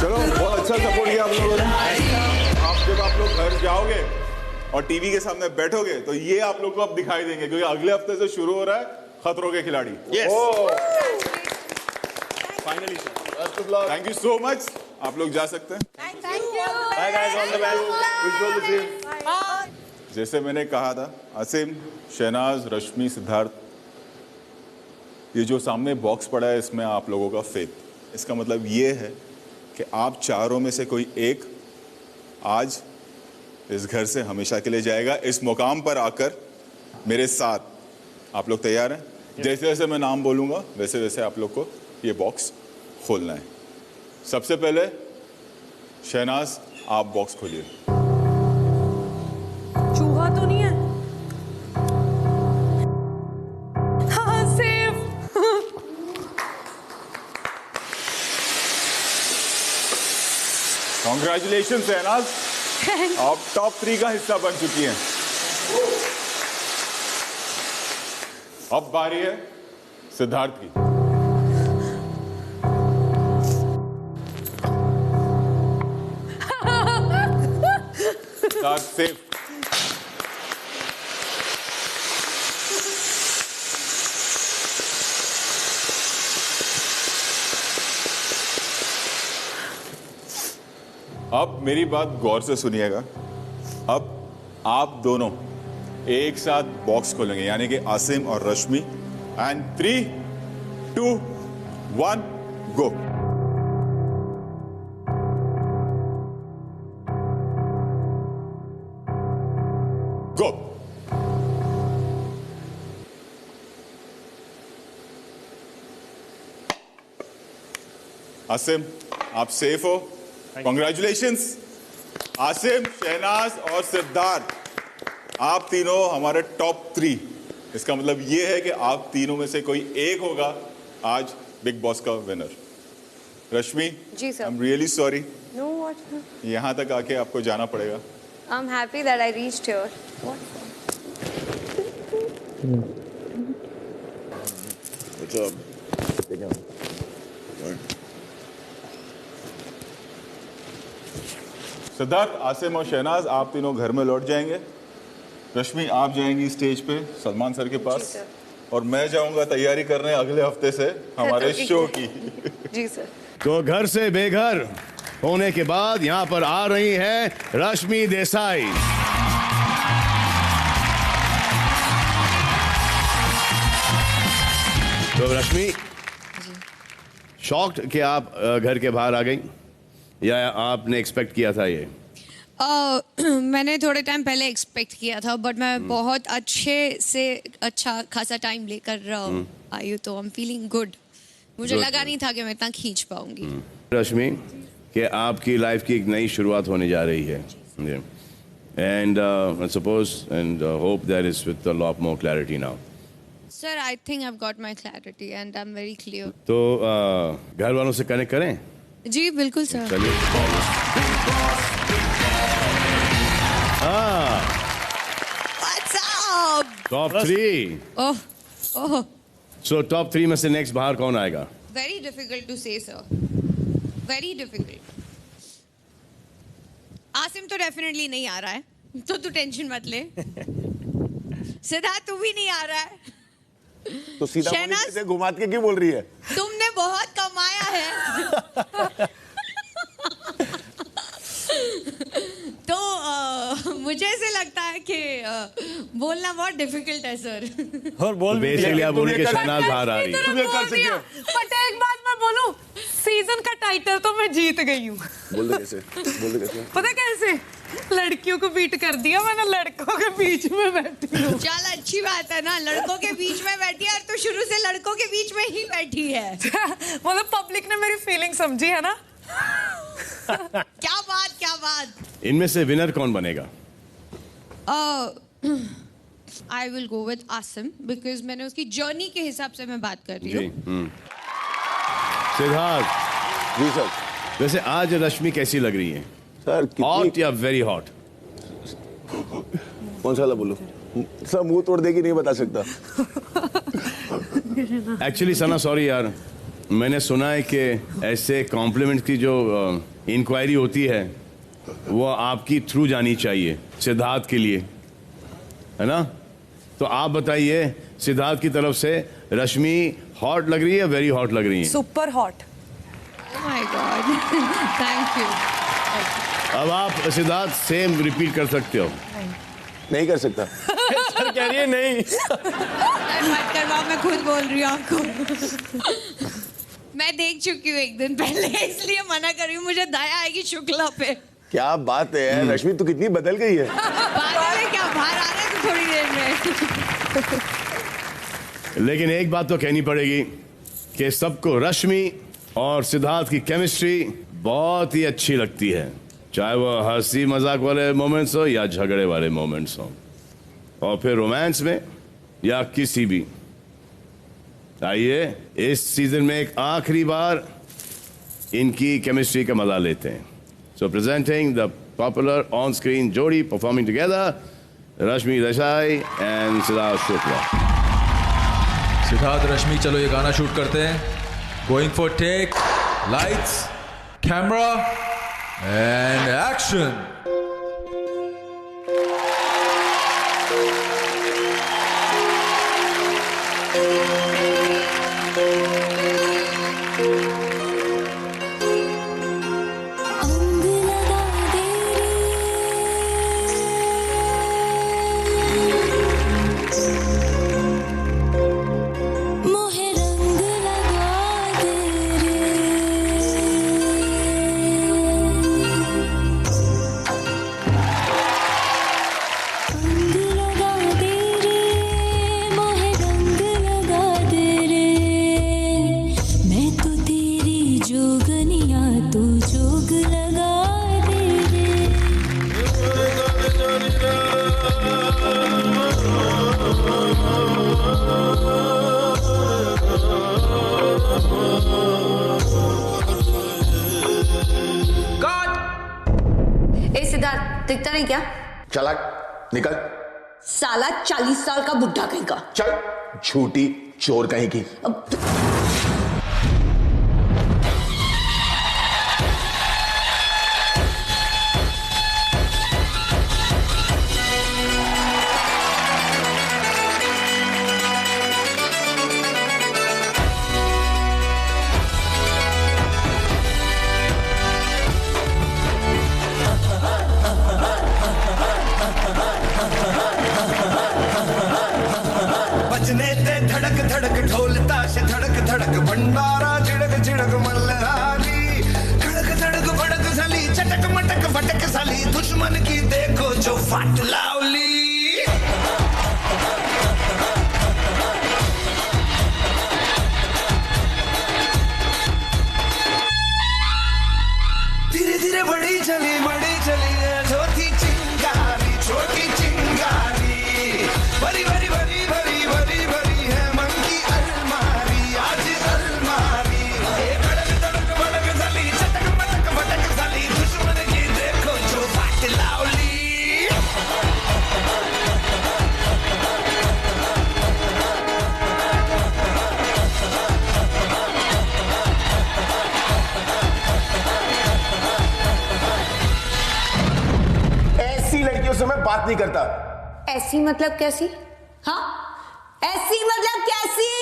Speaker 10: चलो, बहुत अच्छा सपोर्ट किया आप लोगों ने। जब आप लोग घर जाओगे और टीवी के सामने बैठोगे तो ये आप लोग को अब दिखाई देंगे, क्योंकि अगले हफ्ते से शुरू हो रहा है खतरों के खिलाड़ी।
Speaker 1: Yes.
Speaker 10: Finally thank you so much, आप लोग जा सकते हैं।
Speaker 8: Bye guys, all the best.
Speaker 10: जैसे मैंने कहा था, आसिम, शहनाज, रश्मि, सिद्धार्थ, ये जो सामने बॉक्स पड़ा है इसमें आप लोगों का फेथ। इसका मतलब ये है कि आप चारों में से कोई एक आज इस घर से हमेशा के लिए जाएगा। इस मुकाम पर आकर मेरे साथ आप लोग तैयार हैं? जैसे जैसे मैं नाम बोलूँगा वैसे वैसे आप लोग को ये बॉक्स खोलना है। सबसे पहले शहनाज, आप बॉक्स खोलिए।
Speaker 7: चूहा तो नहीं है? हाँ, सेफ।
Speaker 10: कॉन्ग्रेचुलेशन शहनाज, आप टॉप 3 का हिस्सा बन चुकी हैं। अब बारी है सिद्धार्थ की। सिद्धार्थ सेफ। अब मेरी बात गौर से सुनिएगा। अब आप दोनों एक साथ बॉक्स खोलेंगे, यानी कि आसिम और रश्मि। एंड 3, 2, 1 गो। गो। आसिम, आप सेफ हो। कॉन्ग्रेचुलेशंस। आसिम, शहनाज और सिद्धार्थ, आप तीनों हमारे टॉप 3। इसका मतलब ये है कि आप तीनों में से कोई एक होगा आज बिग बॉस का विनर। रश्मि,
Speaker 13: जी sir.
Speaker 10: I am really sorry,
Speaker 13: No, what?
Speaker 10: यहाँ तक आके आपको जाना पड़ेगा।
Speaker 13: I'm happy that I reached here. What?
Speaker 1: What's up?
Speaker 10: Siddharth, Asim और शहनाज, आप तीनों घर में लौट जाएंगे। रश्मि, आप जाएंगी स्टेज पे सलमान सर के पास, और मैं जाऊंगा तैयारी करने अगले हफ्ते से हमारे शो की।
Speaker 13: जी सर।
Speaker 1: तो घर से बेघर होने के बाद यहाँ पर आ रही है रश्मि देसाई। तो रश्मि, शॉक्ड कि आप घर के बाहर आ गई, या आपने एक्सपेक्ट किया था ये?
Speaker 14: मैंने थोड़े टाइम पहले एक्सपेक्ट किया था, बट मैं बहुत अच्छा खासा टाइम लेकर आई हूँ, तो आई एम फीलिंग गुड। मुझे लगा नहीं था कि मैं इतना खींच पाऊंगी।
Speaker 1: रश्मि, कि आपकी लाइफ की एक नई शुरुआत होने जा रही है, and suppose and hope that is with a lot more clarity now.
Speaker 14: Sir, I think I have got my clarity and I am very clear.
Speaker 1: तो घर वालों से कनेक्ट करें?
Speaker 14: जी बिल्कुल सर।
Speaker 1: चलिए।
Speaker 14: What's up?
Speaker 1: टॉप 3।
Speaker 14: ओह
Speaker 1: सो टॉप 3 में से next बाहर कौन आएगा?
Speaker 14: वेरी डिफिकल्ट टू से सर, वेरी डिफिकल्ट। आसिम तो डेफिनेटली नहीं आ रहा है, तो तू टेंशन मत ले। सिद्धार्थ, तू भी नहीं आ रहा है।
Speaker 15: तो सीधा से घुमा के क्यों बोल रही है?
Speaker 14: तुमने बहुत कमाया है। तो मुझे ऐसे लगता है कि बोलना बहुत डिफिकल्ट है सर।
Speaker 15: और बोल
Speaker 1: बेसिकली आप बोलिए कि शहनाज बाहर आ रही है।
Speaker 15: तुम्हें कर सकते हो।
Speaker 7: बट एक बात मैं बोलूं, सीजन का टाइटल तो मैं जीत गई हूँ।
Speaker 15: बोल दे कैसे?
Speaker 7: पता कैसे? लड़कियों को बीट कर दिया मैंने, लड़कों के बीच में बैठी हूँ।
Speaker 14: चल अच्छी बात है ना, लड़कों के बीच में बैठी है, और तो शुरू से लड़कों के बीच में ही बैठी है।
Speaker 7: मतलब पब्लिक ने मेरी फीलिंग समझी है ना।
Speaker 14: क्या बात।
Speaker 1: इनमें से विनर कौन बनेगा?
Speaker 14: I will go with Asim, because मैंने उसकी जर्नी के हिसाब से मैं बात कर रही हूँ।
Speaker 1: सिद्धार्थ
Speaker 15: जी सर।
Speaker 1: वैसे आज रश्मि कैसी लग रही है
Speaker 15: सर?
Speaker 1: हॉट या वेरी हॉट?
Speaker 15: कौन सा वाला बोलूं? सर मुंह तोड़ देगी नहीं बता सकता।
Speaker 1: एक्चुअली सना सॉरी यार, मैंने सुना है कि ऐसे कॉम्प्लीमेंट की जो इंक्वायरी होती है वो आपकी थ्रू जानी चाहिए सिद्धार्थ के लिए, है ना? तो आप बताइए, सिद्धार्थ की तरफ से रश्मि हॉट लग रही है, वेरी हॉट लग रही है?
Speaker 7: Super hot.
Speaker 14: My God, thank you.
Speaker 1: अब आप सिद्धार्थ सेम रिपीट कर सकते हो।
Speaker 15: नहीं कर सकता।
Speaker 8: सर कह रही है नहीं।
Speaker 14: मत करवाओ, मैं खुद बोल रही हूँ आपको। मैं देख चुकी हूँ एक दिन पहले, इसलिए मना कर रही हूँ। मुझे दया आएगी शुक्ला पे।
Speaker 15: क्या बात है रश्मि, तू कितनी बदल गई है।
Speaker 14: बादल है क्या, बाहर आ रहे तो थोड़ी देर में।
Speaker 1: लेकिन एक बात तो कहनी पड़ेगी कि सबको रश्मि और सिद्धार्थ की केमिस्ट्री बहुत ही अच्छी लगती है, चाहे वो हंसी मजाक वाले मोमेंट्स हो या झगड़े वाले मोमेंट्स हो, और फिर रोमांस में या किसी भी। आइए इस सीजन में एक आखिरी बार इनकी केमिस्ट्री का मजा लेते हैं। So presenting the popular on screen जोड़ी performing together, Rashmi Desai and Siddharth Shukla.
Speaker 16: Siddharth, Rashmi, चलो ये गाना शूट करते हैं। Going for take, lights, camera and action.
Speaker 17: दिखता नहीं क्या?
Speaker 15: चला निकल।
Speaker 17: साला 40 साल का बुढ़ा कहीं का।
Speaker 15: चल, झूठी चोर कहीं की।
Speaker 18: धड़क धड़क ढोल ताश धड़क धड़क भंडारा झिड़क झिड़क मल्हारी, धड़क धड़क भड़क साली चटक मटक फटक साली, दुश्मन की देखो जो फाट लावली। धीरे धीरे बड़ी चली छोटी चिंगारी, छोटी चिंगारी, बड़ी बड़ी बड़ी बड़ी बड़ी बड़ी है मन की अलमारी, आज अलमारी। धड़क धड़क भड़क साली चटक मटक फटक साली, दुश्मन की देखो जो फाट लावली।
Speaker 15: ऐसी लड़कियों से मैं बात नहीं करता।
Speaker 17: ऐसी मतलब कैसी? हाँ, ऐसी मतलब कैसी?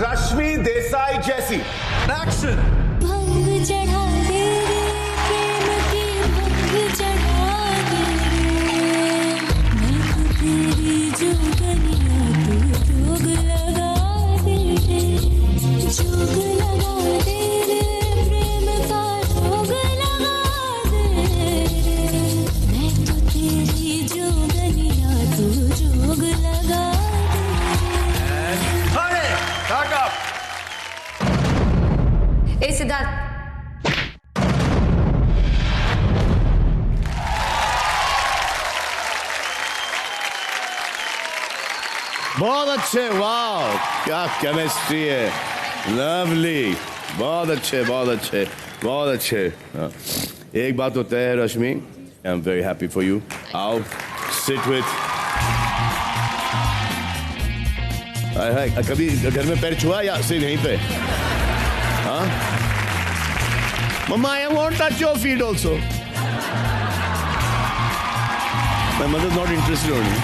Speaker 15: रश्मि देसाई जैसी।
Speaker 18: एक्शन।
Speaker 7: भंग चढ़ा दे रे, प्रेम की भंग चढ़ा दे रे, मैं तो तेरी जोगनिया तू जोग लगा दे रे, जोग लगा दे रे, प्रेम का जोग लगा दे रे, मैं तो तेरी जोगनिया तू जोग लगा
Speaker 17: ए सिद्धार्थ,
Speaker 1: बहुत अच्छे, वाह क्या केमिस्ट्री है, लवली, बहुत अच्छे बहुत अच्छे बहुत अच्छे। हाँ। एक बात तो तय है Rashmi, I am very happy for you. आओ सिट विथ। कभी घर में पैर छुआ या सिर्फ यहीं पे? हाँ mamma, I want touch your feet also. My mother not interested only.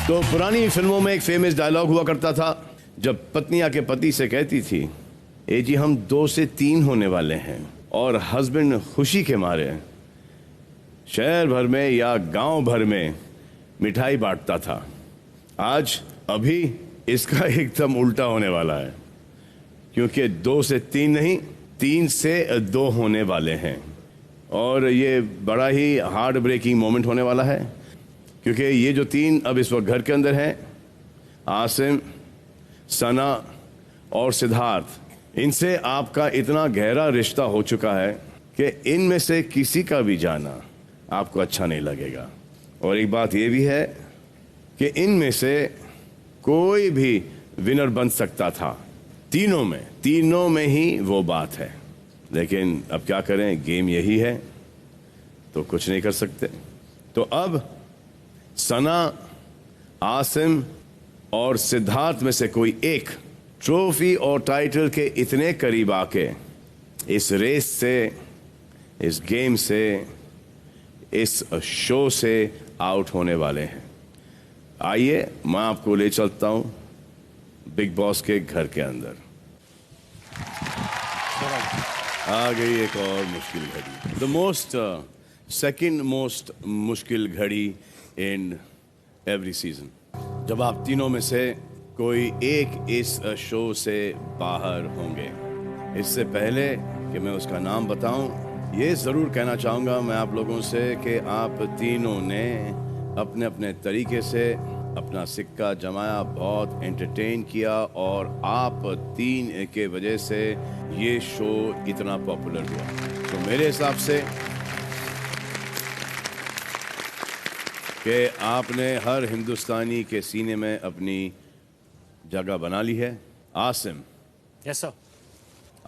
Speaker 1: तो पुरानी फिल्मों में एक फेमस डायलॉग हुआ करता था, जब पत्नी आके पति से कहती थी ए जी हम 2 से 3 होने वाले हैं और हस्बैंड खुशी के मारे शहर भर में या गांव भर में मिठाई बांटता था। आज अभी इसका एकदम उल्टा होने वाला है, क्योंकि 2 से 3 नहीं 3 से 2 होने वाले हैं। और ये बड़ा ही हार्ट ब्रेकिंग मोमेंट होने वाला है, क्योंकि ये जो 3 अब इस वक्त घर के अंदर हैं, आसिम, सना और सिद्धार्थ, इनसे आपका इतना गहरा रिश्ता हो चुका है कि इनमें से किसी का भी जाना आपको अच्छा नहीं लगेगा। और एक बात ये भी है कि इनमें से कोई भी विनर बन सकता था, तीनों में ही वो बात है। लेकिन अब क्या करें, गेम यही है तो कुछ नहीं कर सकते। तो अब सना, आसिम और सिद्धार्थ में से कोई एक ट्रॉफी और टाइटल के इतने करीब आके इस रेस से, इस गेम से, इस शो से आउट होने वाले हैं। आइए मैं आपको ले चलता हूं बिग बॉस के घर के अंदर। आ गई एक और मुश्किल घड़ी, द सेकंड मोस्ट मुश्किल घड़ी इन एवरी सीजन, जब आप तीनों में से कोई एक इस शो से बाहर होंगे। इससे पहले कि मैं उसका नाम बताऊं, ये ज़रूर कहना चाहूँगा मैं आप लोगों से कि आप तीनों ने अपने अपने तरीके से अपना सिक्का जमाया, बहुत एंटरटेन किया और आप 3 के वजह से ये शो इतना पॉपुलर हुआ। तो मेरे हिसाब से कि आपने हर हिंदुस्तानी के सीने में अपनी जगह बना ली है। Asim,
Speaker 8: yes sir.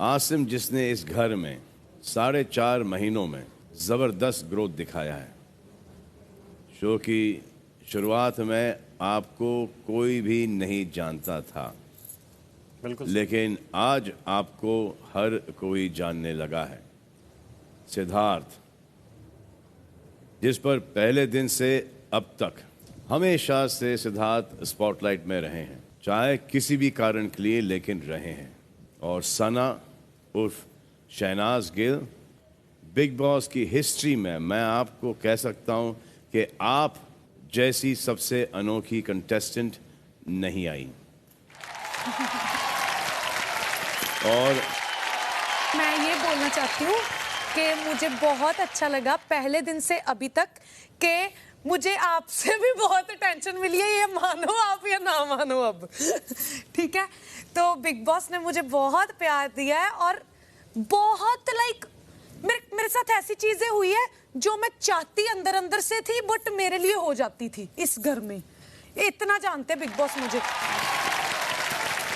Speaker 1: आसिम जिसने इस घर में 4.5 महीनों में ज़बरदस्त ग्रोथ दिखाया है। शो की शुरुआत में आपको कोई भी नहीं जानता था,
Speaker 8: बिल्कुल,
Speaker 1: लेकिन आज आपको हर कोई जानने लगा है। सिद्धार्थ, जिस पर पहले दिन से अब तक हमेशा से सिद्धार्थ स्पॉटलाइट में रहे हैं, चाहे किसी भी कारण के लिए, लेकिन रहे हैं। और सना उर्फ शहनाज गिल, बिग बॉस की हिस्ट्री में मैं आपको कह सकता हूं कि आप जैसी सबसे अनोखी कंटेस्टेंट नहीं आई। और
Speaker 19: मैं ये बोलना चाहती हूँ कि मुझे बहुत अच्छा लगा पहले दिन से अभी तक कि मुझे आपसे भी बहुत टेंशन मिली है, ये मानो आप या ना मानो अब। ठीक है, तो बिग बॉस ने मुझे बहुत प्यार दिया है और बहुत मेरे साथ ऐसी चीजें हुई है जो मैं चाहती अंदर अंदर से थी, बट मेरे लिए हो जाती थी इस घर में। इतना जानते बिग बॉस मुझे।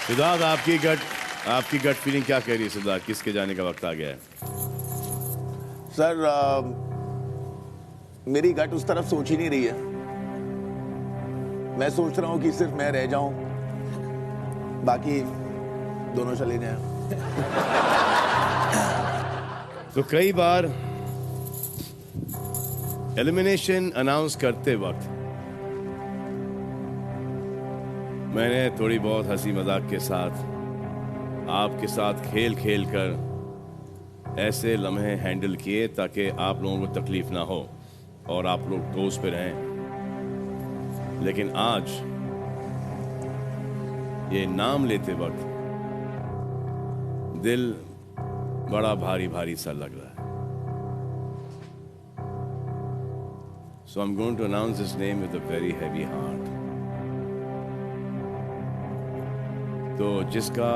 Speaker 1: सिद्धार्थ, आपकी गट फीलिंग क्या कह रही है? सिद्धार्थ, किसके जाने का वक्त आ गया है?
Speaker 15: सर मेरी गट उस तरफ सोच ही नहीं रही है। मैं सोच रहा हूं कि सिर्फ मैं रह जाऊं, बाकी दोनों चले जाएं।
Speaker 1: तो कई बार एलिमिनेशन अनाउंस करते वक्त मैंने थोड़ी बहुत हंसी मजाक के साथ आपके साथ खेल कर ऐसे लम्हे हैंडल किए ताकि आप लोगों को तकलीफ ना हो और आप लोग टोस पे रहें। लेकिन आज ये नाम लेते वक्त दिल बड़ा भारी भारी सा लग रहा है। So I'm going to announce his name with a very heavy heart. तो जिसका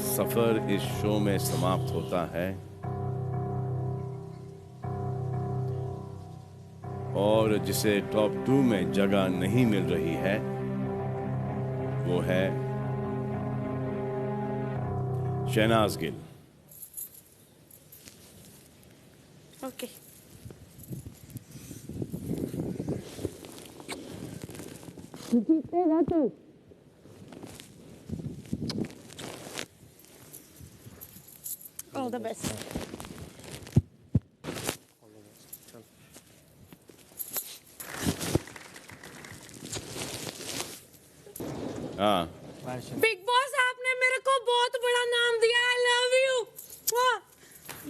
Speaker 1: सफर इस शो में समाप्त होता है और जिसे टॉप 2 में जगह नहीं मिल रही है, वो है शहनाज गिल।
Speaker 19: ओके, जीतेगा तू। All the best.
Speaker 1: हाँ,
Speaker 19: बिग बॉस आपने मेरे को बहुत बड़ा नाम दिया। आई लव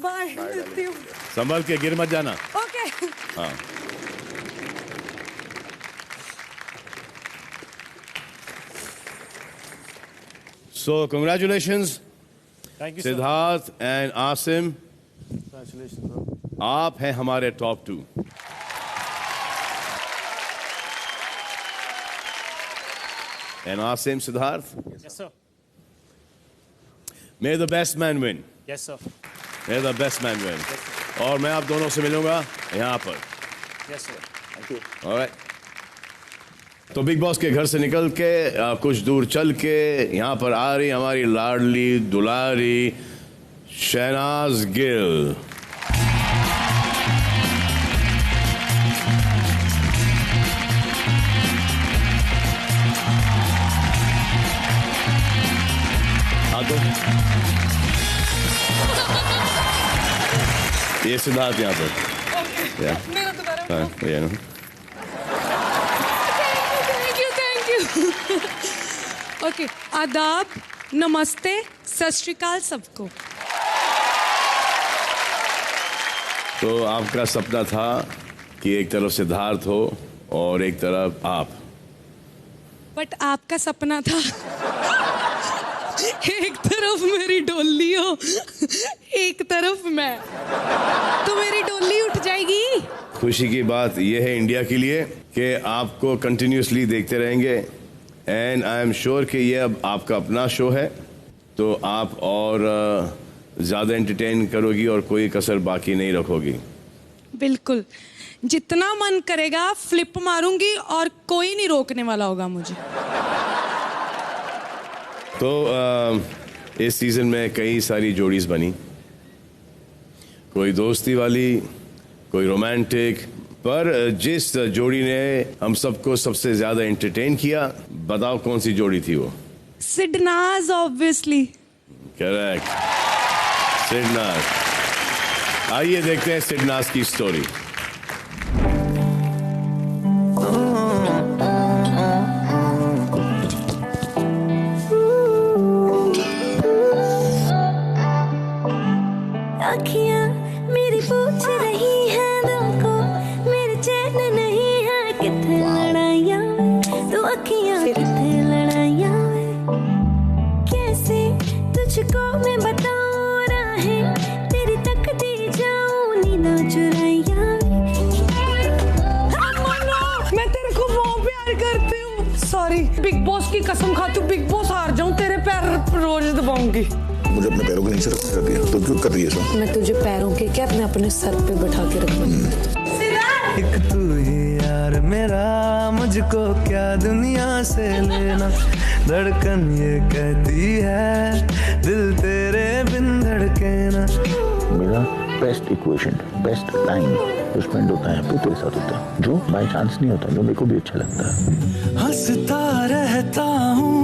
Speaker 19: बाय मिलती हूँ।
Speaker 1: संभल के गिर मत जाना।
Speaker 19: ओके।
Speaker 1: हाँ। So congratulations,
Speaker 8: Thank you, sir.
Speaker 1: Siddharth and Asim,
Speaker 8: Congratulations, bro.
Speaker 1: आप हैं हमारे top 2। And Asim, Siddharth,
Speaker 8: Yes, sir.
Speaker 1: may the best man win.
Speaker 8: Yes, sir.
Speaker 1: May the best man win. और मैं आप दोनों से मिलूंगा यहाँ पर।
Speaker 8: Yes, sir.
Speaker 1: Thank you. All right. तो बिग बॉस के घर से निकल के कुछ दूर चल के यहाँ पर आ रही हमारी लाडली दुलारी शहनाज गिल। ये सिद्धार्थ यहाँ पर।
Speaker 19: Thank you. ओके, आदाब, नमस्ते, सत श्री अकाल सबको।
Speaker 1: तो आपका सपना था कि एक तरफ सिद्धार्थ हो और एक तरफ आप।
Speaker 19: बट आपका सपना था एक तरफ मेरी डोली हो, एक तरफ मैं, तो मेरी डोली उठ जाएगी।
Speaker 1: खुशी की बात यह है इंडिया के लिए कि आपको कंटिन्यूसली देखते रहेंगे एंड आई एम श्योर कि ये अब आपका अपना शो है, तो आप और ज़्यादा एंटरटेन करोगी और कोई कसर बाकी नहीं रखोगी।
Speaker 19: बिल्कुल, जितना मन करेगा फ्लिप मारूंगी और कोई नहीं रोकने वाला होगा मुझे।
Speaker 1: तो इस सीज़न में कई सारी जोड़ीज बनी, कोई दोस्ती वाली, कोई रोमांटिक, पर जिस जोड़ी ने हम सबको सबसे ज़्यादा एंटरटेन किया, बताओ कौन सी जोड़ी थी वो?
Speaker 19: सिडनाज, ऑब्वियसली।
Speaker 1: करेक्ट, सिडनाज। आइए देखते हैं सिडनाज की स्टोरी।
Speaker 20: अखियाँ मेरी पूछ रही हैं दिल को, मेरे चैन नहीं है, कितने लड़ाइयाँ तो अखियाँ कितने लड़ाइयाँ, कैसे तुझको मैं बताऊँ राहें तेरी तकती जाऊँ नींदा चुराइयाँ।
Speaker 19: मैं तेरे को बहुत प्यार करती हूँ। सॉरी, बिग बॉस की कसम खाती हूँ, बिग बॉस हार जाऊँ तेरे पैर रोज दबाऊंगी।
Speaker 21: मुझे अपने पैरों के नीचे रख कर दिया, तो क्यों कर रही है सब?
Speaker 22: मैं तुझे पैरों के क्या अपने सर पे बैठा के रखूंगी।
Speaker 18: एक तू ही यार मेरा, मुझको क्या दुनिया से लेना, धड़कन ये कहती है दिल तेरे बिन धड़के ना।
Speaker 21: मेरा बेस्ट इक्वेशन, बेस्ट टाइम जो स्पेंड होता है वो तेरे साथ होता है, जो बाय चांस नहीं होता, जो मेरे को भी अच्छा लगता है।
Speaker 18: हंसता रहता हूँ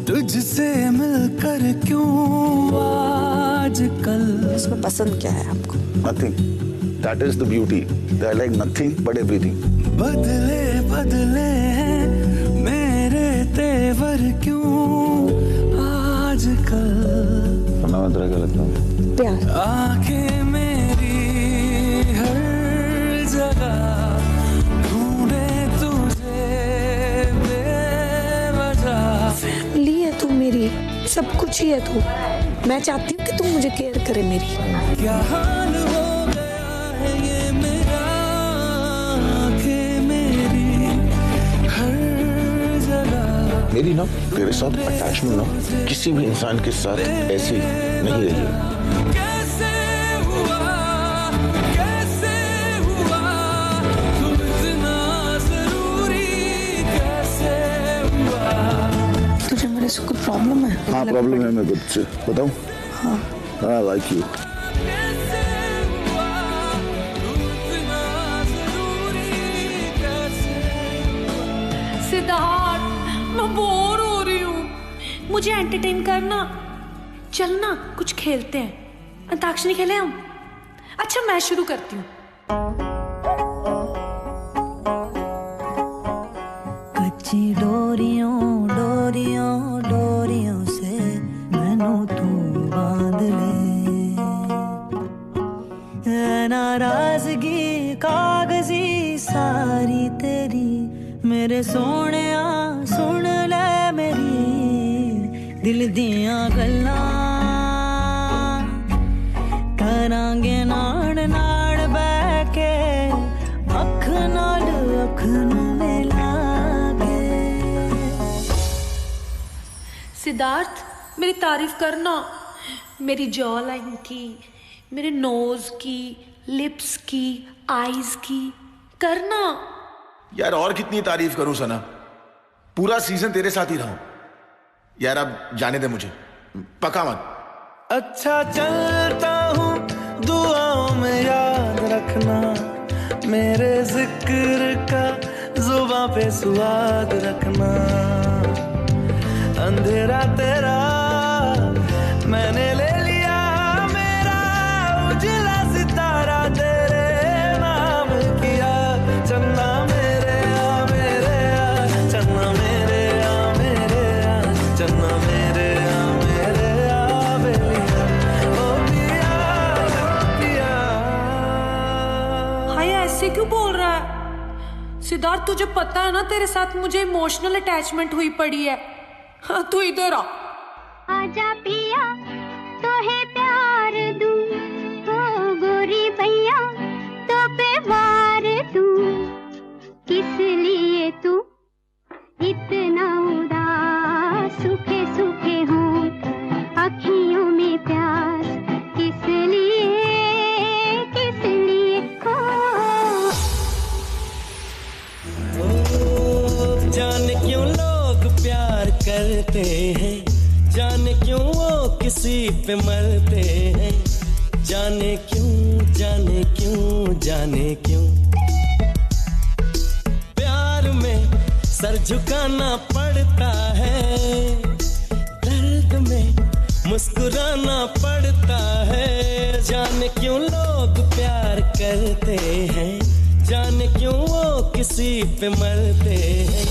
Speaker 18: तुझसे मिलकर, क्यों आजकल।
Speaker 22: इसमें पसंद क्या है आपको?
Speaker 21: Nothing. That is the beauty. I like nothing but everything.
Speaker 18: बदले बदले हैं मेरे तेवर, क्यों आजकल।
Speaker 21: मैं तेरा क्या लगता हूँ?
Speaker 22: प्यार।
Speaker 18: आंखें मेरी हर जगह ढूंढे तुझे बेवजह।
Speaker 22: फैमिली है तू मेरी, सब कुछ ही है तू। मैं चाहती हूँ कि तू मुझे केयर करे मेरी।
Speaker 18: क्या हाल हो गया है ये मेरा, आंखें मेरी हर जगह।
Speaker 21: मेरी ना तेरे साथ अटैचमेंट ना किसी भी इंसान के साथ ऐसी नहीं रही है।
Speaker 18: कैसे हुआ तुम इतना जरूरी, कैसे हुआ।
Speaker 22: तुझे मेरे से कोई प्रॉब्लम है?
Speaker 21: हाँ प्रॉब्लम है, मैं तुझसे बताऊँ?
Speaker 22: हाँ।
Speaker 21: I like you.
Speaker 19: सिद्धार्थ, मैं बोर हो रही हूँ, मुझे एंटरटेन करना। चलना कुछ खेलते हैं, अंताक्षरी खेले हम। अच्छा मैं शुरू करती हूँ।
Speaker 20: कच्ची डोरियों डोरियों डोरियों से मैनू तू बांध ले, मेरे सोने सुन ले मेरी दिल दियां गल्लां करांगे नाड़ नाड़ बैठ के अख नाल अख नू मिला के।
Speaker 19: सिद्धार्थ मेरी तारीफ करना, मेरी जॉ लाइन की, मेरे नोज की, लिप्स की, आईज की करना।
Speaker 15: यार और कितनी तारीफ करूं सना, पूरा सीजन तेरे साथ ही रहूं। यार अब जाने दे मुझे, पका मत।
Speaker 18: अच्छा चलता हूँ दुआओं में याद रखना, मेरे जिक्र का जुबां पे स्वाद रखना। अंधेरा तेरा मैंने ले लिया, मेरा उजला सितारा तेरे नाम किया। चन्ना मेरे आ चन्ना मेरे आ चन्ना मेरे आ बेलिया ओ पिया।
Speaker 19: हाय ऐसे क्यों बोल रहा है सिद्धार्थ? तुझे पता है ना तेरे साथ मुझे इमोशनल अटैचमेंट हुई पड़ी है। हाँ तू इधर आ।
Speaker 20: आजा पिया तो है प्यार दूं, हो गोरी भैया तो पे वार दूं। किस लिए तू इतना उदास, सूखे सूखे होंठ अखियों में प्यास, किस लिए हो।
Speaker 18: जाने क्यों लोग प्यार करते हैं, जाने क्यों वो किसी पे मरते हैं, जाने क्यों जाने क्यों जाने क्यों। प्यार में सर झुकाना पड़ता है, दर्द में मुस्कुराना पड़ता है। जाने क्यों लोग प्यार करते हैं, जाने क्यों वो किसी पे मरते हैं।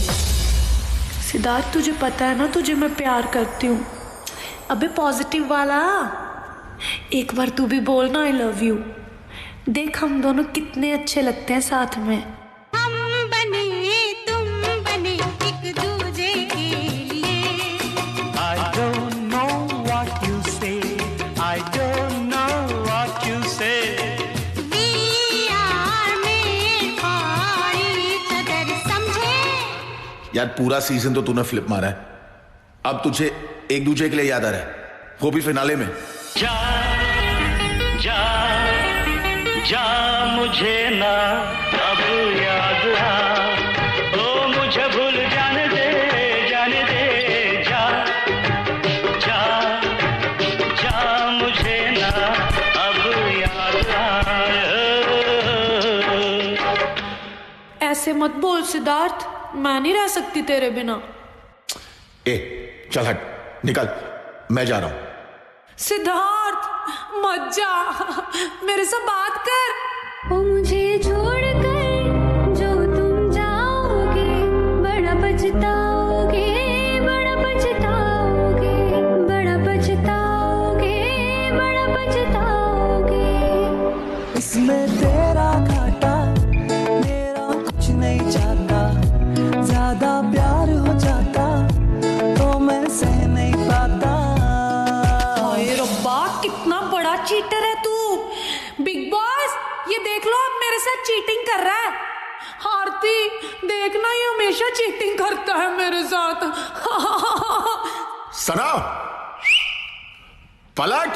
Speaker 19: सिद्धार्थ तुझे पता है ना तुझे मैं प्यार करती हूँ। अबे पॉजिटिव वाला, एक बार तू भी बोलना आई लव यू। देख हम दोनों कितने अच्छे लगते हैं साथ में।
Speaker 20: हम बने तुम बने एक दूजे के लिए।
Speaker 18: I don't know what you say, I don't know what you say.
Speaker 20: We are made for each other, समझे?
Speaker 15: यार पूरा सीजन तो तूने फ्लिप मारा है, अब तुझे एक दूसरे के लिए याद आ रहा है, वो भी फिनाले में।
Speaker 18: जा जा जा मुझे ना अब याद आ, ओ मुझे भूल जाने दे जा जा जा मुझे ना अब याद आ।
Speaker 19: ऐसे मत बोल सिद्धार्थ, मैं नहीं रह सकती तेरे बिना।
Speaker 15: ए चल हट, निकल, मैं जा रहा हूं।
Speaker 19: सिद्धार्थ मत जा, मेरे से बात कर।
Speaker 20: ओ मुझे छोड़कर जो तुम जाओगे, बड़ा पछताओगे, बड़ा पछताओगे, बड़ा पछताओगे, बड़ा पछताओगे।
Speaker 18: इसमें तेरा घाटा मेरा कुछ नहीं चाहता, ज्यादा प्यार हो जाता तो मैं सह नहीं पाता।
Speaker 19: हाय रब्बा कितना बड़ा चीटर है तू। बिग बॉस ये देख लो अब मेरे साथ चीटिंग कर रहा है। आरती देखना ये हमेशा चीटिंग करता है मेरे साथ।
Speaker 15: सना पलट।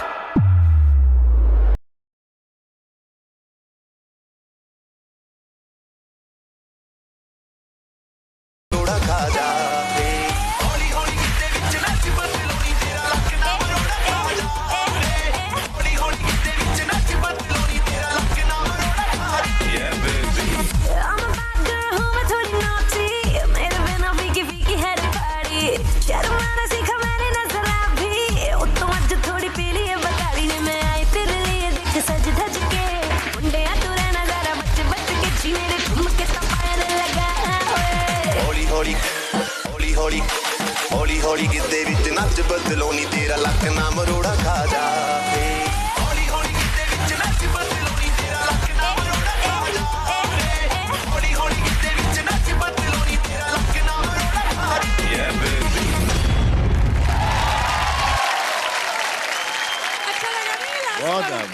Speaker 18: थोड़ा खा जा हौली हौली किते विच नच बदलोनी तेरा लक ना मरोड़ा खा जा, हौली हौली किते विच नच बदलोनी तेरा लक ना मरोड़ा खा जा। Yeah baby,
Speaker 20: I'm a bad girl हूँ मैं थोड़ी naughty, मेरे बिना फीकी फीकी है पार्टी। शर्माना सीखा मैंने नजरा भी, ओ तो आज थोड़ी पीली है बगाड़ी ने। मैं आई तेरे लिए देख सज धज के, मुंडे तू रहना जरा बच बच के, जी मेरे ठुमके तो पायल लगा।
Speaker 18: हौली हौली हौली हौली हौली हौली किते विच नच बदलोनी तेरा लक ना मरोड़ा खा जा। हौली हौली किते विच नच बदलोनी तेरा लक ना मरोड़ा खा जा, हौली हौली किते विच नच बदलोनी तेरा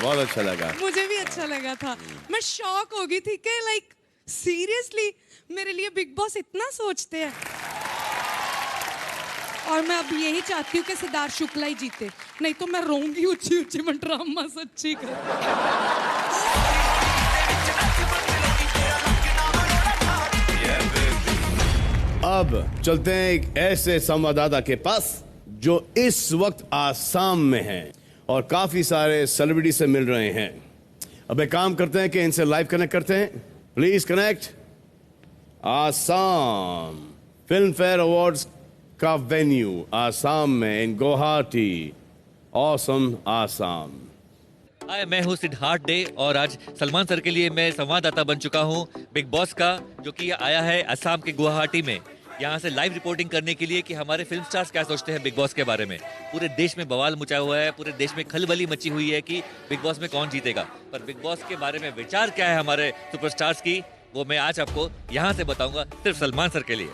Speaker 1: बहुत अच्छा लगा।
Speaker 4: मुझे भी अच्छा लगा था। मैं शॉक हो गई थी कि लाइक सीरियसली मेरे लिए बिग बॉस इतना सोचते हैं। और मैं अब यही चाहती हूँ कि सिद्धार्थ शुक्ला ही जीते, नहीं तो मैं रोऊंगी ऊंची ऊंची, मैं ड्रामा सच्ची कर।
Speaker 1: अब चलते हैं एक ऐसे संवाददाता के पास जो इस वक्त आसाम में हैं और काफी सारे सेलिब्रिटी से मिल रहे हैं। अब एक काम करते हैं कि इनसे लाइव कनेक्ट करते हैं। Please connect. Assam film fair awards का वेन्यू आसाम में, इन गुवाहाटी। ऑसम आसाम।
Speaker 2: हाय, मैं हूँ सिद्धार्थ डे और आज सलमान सर के लिए मैं संवाददाता बन चुका हूँ बिग बॉस का, जो कि आया है असम के गुवाहाटी में, यहाँ से लाइव रिपोर्टिंग करने के लिए कि हमारे फिल्म स्टार्स क्या सोचते हैं बिग बॉस के बारे में। पूरे देश में बवाल मचा हुआ है, पूरे देश में खलबली मची हुई है कि बिग बॉस में कौन जीतेगा, पर बिग बॉस के बारे में विचार क्या है हमारे सुपरस्टार्स की, वो मैं आज आपको यहाँ से बताऊंगा सिर्फ सलमान सर के लिए।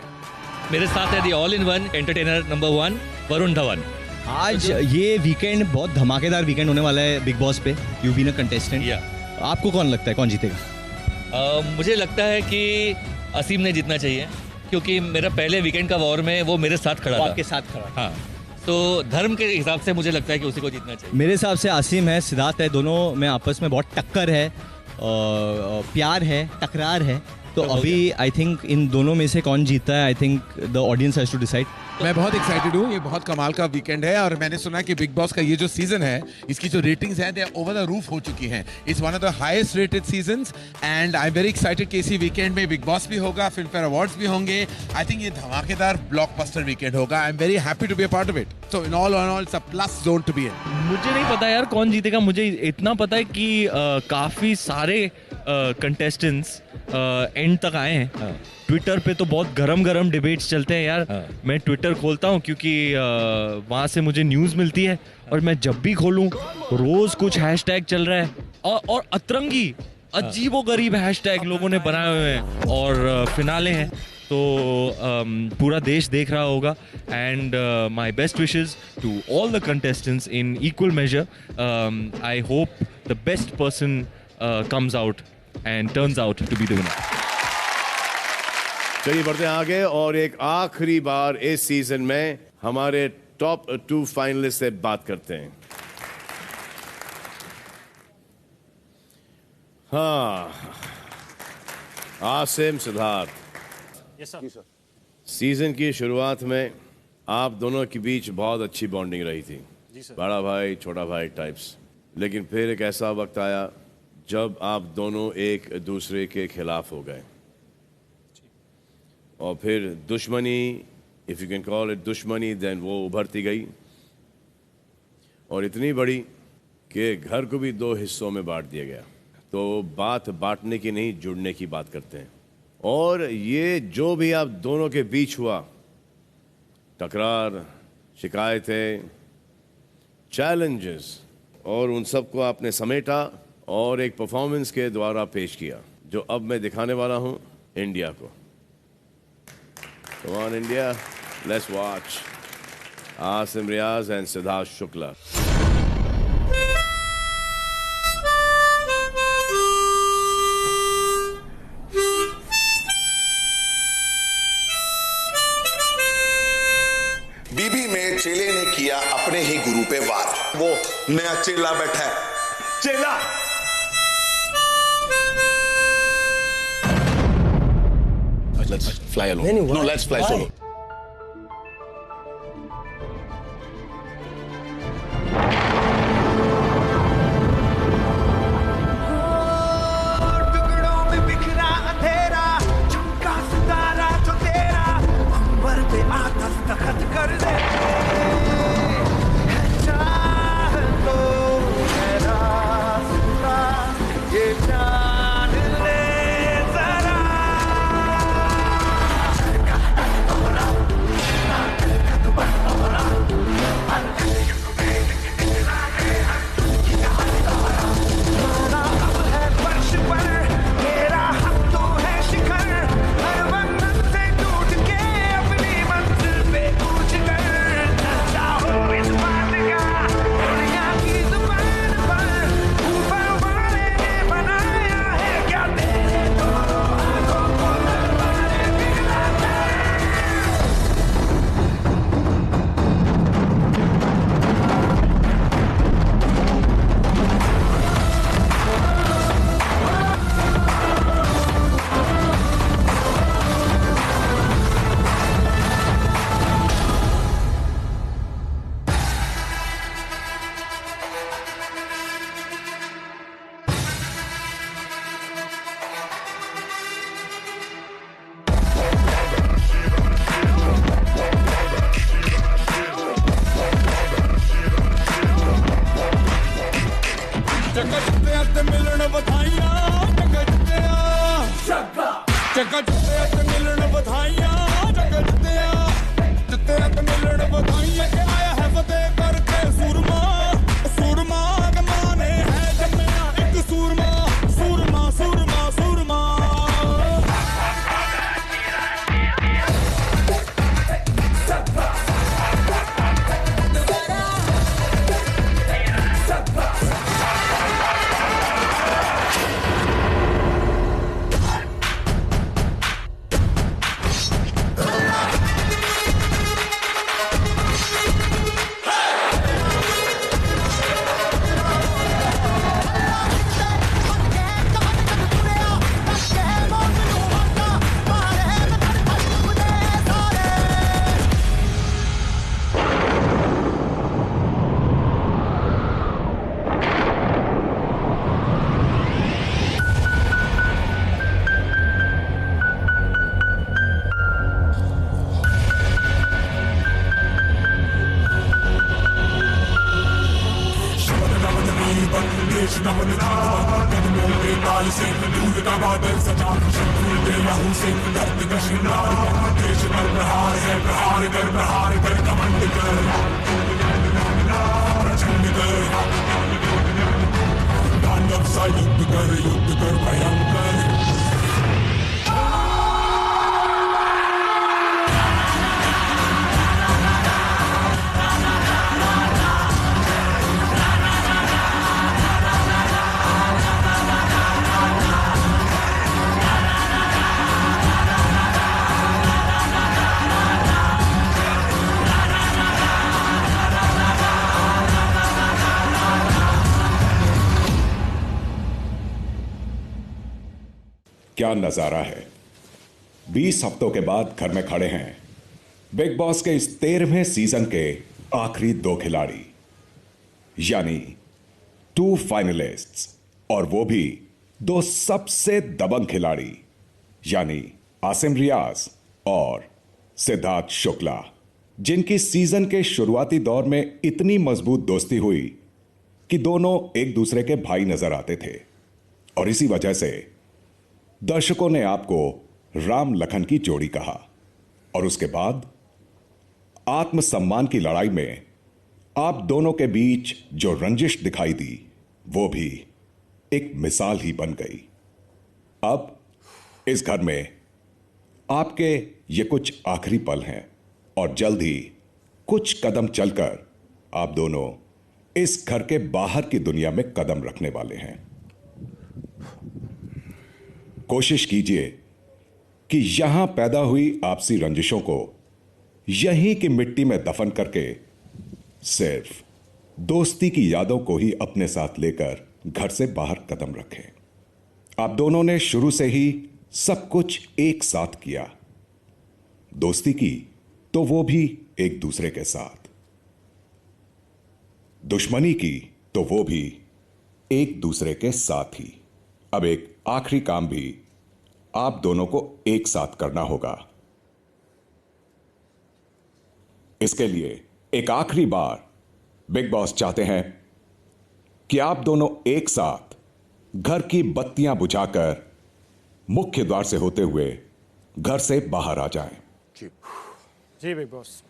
Speaker 2: मेरे साथ है the all in one entertainer number 1 Varun Dhawan.
Speaker 3: आज ये वीकेंड बहुत धमाकेदार वीकेंड होने वाला है बिग बॉस पे। यू बीन अ कंटेस्टेंट, आपको कौन लगता है कौन जीतेगा?
Speaker 2: मुझे लगता है कि असीम ने जीतना चाहिए, क्योंकि मेरा पहले वीकेंड का वॉर में वो मेरे साथ खड़ा था।
Speaker 3: आपके साथ खड़ा?
Speaker 2: हाँ, तो धर्म के हिसाब से मुझे लगता है कि उसी को जीतना चाहिए।
Speaker 3: मेरे हिसाब से असीम है, सिद्धार्थ है, दोनों में आपस में बहुत टक्कर है, प्यार है, टकरार है। तो अभी आई थिंक इन दोनों में से कौन जीतता है, I think the audience has to decide.
Speaker 23: मैं बहुत एक्साइटेड हूँ, ये बहुत कमाल का वीकेंड है और मैंने सुना कि बिग बॉस का ये जो सीजन है, इसकी जो रेटिंग्स हैं, दे ओवर द रूफ हो चुकी हैं। It's one of the highest rated seasons and I am very excited कि इसी वीकेंड में बिग बॉस भी होगा, फिल्म फेयर अवार्ड्स भी होंगे। आई थिंक ये धमाकेदार ब्लॉकबस्टर वीकेंड होगा। I am very happy to be a part of it. So in all it's a plus zone to be in.
Speaker 24: मुझे नहीं पता यार कौन जीतेगा, मुझे इतना पता है कि काफी सारे कंटेस्टेंट्स एंड तक आए हैं। ट्विटर पे तो बहुत गरम डिबेट्स चलते हैं यार। मैं ट्विटर खोलता हूँ क्योंकि वहाँ से मुझे न्यूज़ मिलती है, और मैं जब भी खोलूँ रोज कुछ हैशटैग चल रहा है और अतरंगी अजीबोगरीब हैशटैग लोगों ने बनाए हुए हैं, और फिनाले हैं तो पूरा देश देख रहा होगा। And my best wishes to all the contestants in equal measure. I hope the best person comes out and turns out to be the winner.
Speaker 1: चलिए बढ़ते हैं आगे और एक आखिरी बार इस सीजन में हमारे टॉप 2 फाइनलिस्ट से बात करते हैं। हाँ, Asim, Siddharth.
Speaker 8: Yes sir.
Speaker 1: Season की शुरुआत में आप दोनों के बीच बहुत अच्छी बॉन्डिंग रही थी, बड़ा भाई छोटा भाई टाइप्स। लेकिन फिर एक ऐसा वक्त आया जब आप दोनों एक दूसरे के खिलाफ हो गए, और फिर दुश्मनी, if you can call it दुश्मनी, देन वो उभरती गई और इतनी बड़ी कि घर को भी 2 हिस्सों में बांट दिया गया। तो बात बांटने की नहीं, जुड़ने की बात करते हैं। और ये जो भी आप दोनों के बीच हुआ, टकरार, शिकायतें, चैलेंजेस, और उन सबको आपने समेटा और एक परफॉर्मेंस के द्वारा पेश किया, जो अब मैं दिखाने वाला हूं इंडिया को। Come on India, let's watch Asim Riaz and Siddharth Shukla.
Speaker 25: बीबी में चेले ने किया अपने ही गुरु पे वार। वो नया चेला बैठा है। चेला
Speaker 15: Let's fly alone. No, let's fly solo.
Speaker 18: टुकड़ों में बिखरा अंधेरा, चमका सितारा जो तेरा, अंबर पे आता दस्तखत कर दे। चाह लो मेरा सुना, ये जान ले जरा। कदमों के ताल से दूध का बादल सजा शत्रु के लहू से दर्द का श्रृंगार देश पर प्रहार है प्रहार कर कमंड कर प्रचंड कर तांडव सा युद्ध कर भयंकर
Speaker 5: क्या नजारा है। 20 हफ्तों के बाद घर में खड़े हैं बिग बॉस के इस 13वें सीजन के आखिरी 2 खिलाड़ी, यानी 2 फाइनलिस्ट्स, और वो भी 2 सबसे दबंग खिलाड़ी, यानी आसिम रियाज और सिद्धार्थ शुक्ला, जिनकी सीजन के शुरुआती दौर में इतनी मजबूत दोस्ती हुई कि दोनों एक दूसरे के भाई नजर आते थे। और इसी वजह से दर्शकों ने आपको राम लखन की जोड़ी कहा। और उसके बाद आत्मसम्मान की लड़ाई में आप दोनों के बीच जो रंजिश दिखाई दी वो भी एक मिसाल ही बन गई। अब इस घर में आपके ये कुछ आखिरी पल हैं और जल्द ही कुछ कदम चलकर आप दोनों इस घर के बाहर की दुनिया में कदम रखने वाले हैं। कोशिश कीजिए कि यहां पैदा हुई आपसी रंजिशों को यहीं की मिट्टी में दफन करके सिर्फ दोस्ती की यादों को ही अपने साथ लेकर घर से बाहर कदम रखें। आप दोनों ने शुरू से ही सब कुछ एक साथ किया, दोस्ती की तो वो भी एक दूसरे के साथ, दुश्मनी की तो वो भी एक दूसरे के साथ ही। अब एक आखिरी काम भी आप दोनों को एक साथ करना होगा। इसके लिए एक आखिरी बार बिग बॉस चाहते हैं कि आप दोनों एक साथ घर की बत्तियां बुझाकर मुख्य द्वार से होते हुए घर से बाहर आ जाएं।
Speaker 8: जी बिग बॉस।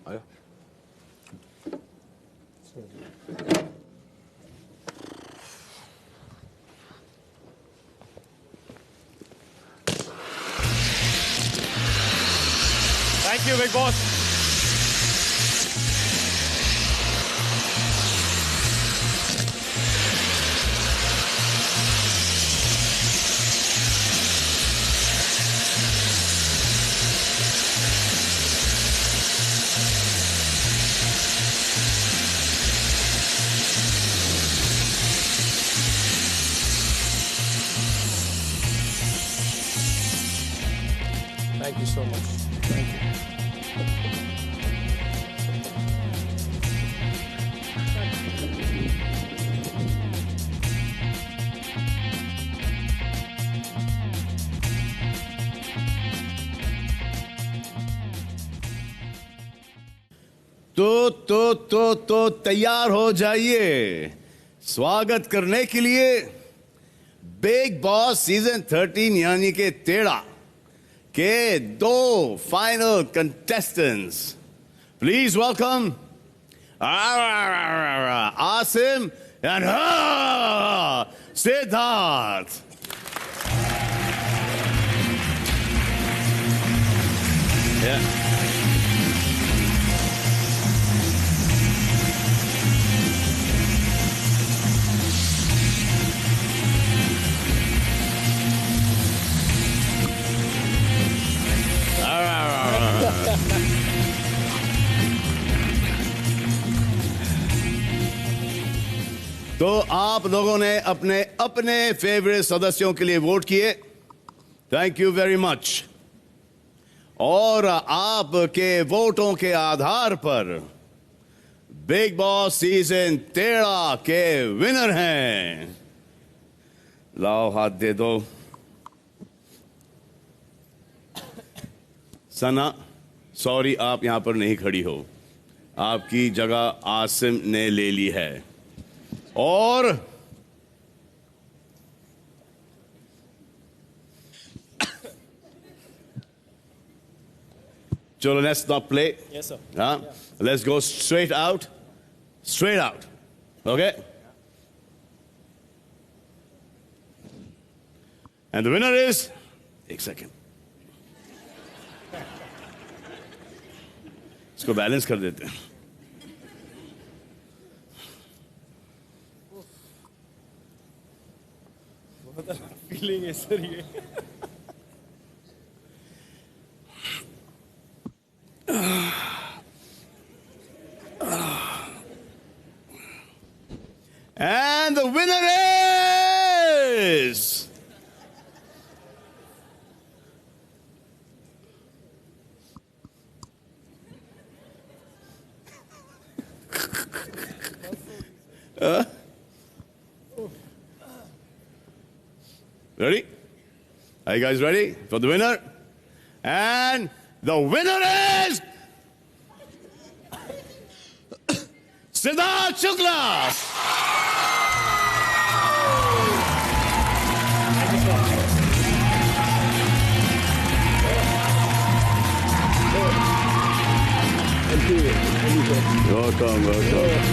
Speaker 15: आया।
Speaker 8: Thank you, Big Boss. Thank you so much. Thank you.
Speaker 1: तो तैयार हो जाइए स्वागत करने के लिए बिग बॉस सीजन 13 यानी के 13 के 2 final contestants. Please welcome Asim and Siddharth. तो आप लोगों ने अपने अपने फेवरेट सदस्यों के लिए वोट किए, थैंक यू वेरी मच। और आपके वोटों के आधार पर बिग बॉस सीजन 13 के विनर हैं, लाओ हाथ दे दो। सना, सॉरी आप यहां पर नहीं खड़ी हो, आपकी जगह आसिम ने ले ली है। और चलो, let's not play.
Speaker 8: Yes, sir.
Speaker 1: Let's go straight out. Straight out. Okay? And the winner is... एक सेकेंड, इसको बैलेंस कर देते हैं।
Speaker 8: फीलिंग है सर ये।
Speaker 1: And the winner is... Ready? Are you guys ready for the winner? And the winner is Siddharth Shukla. Welcome, welcome.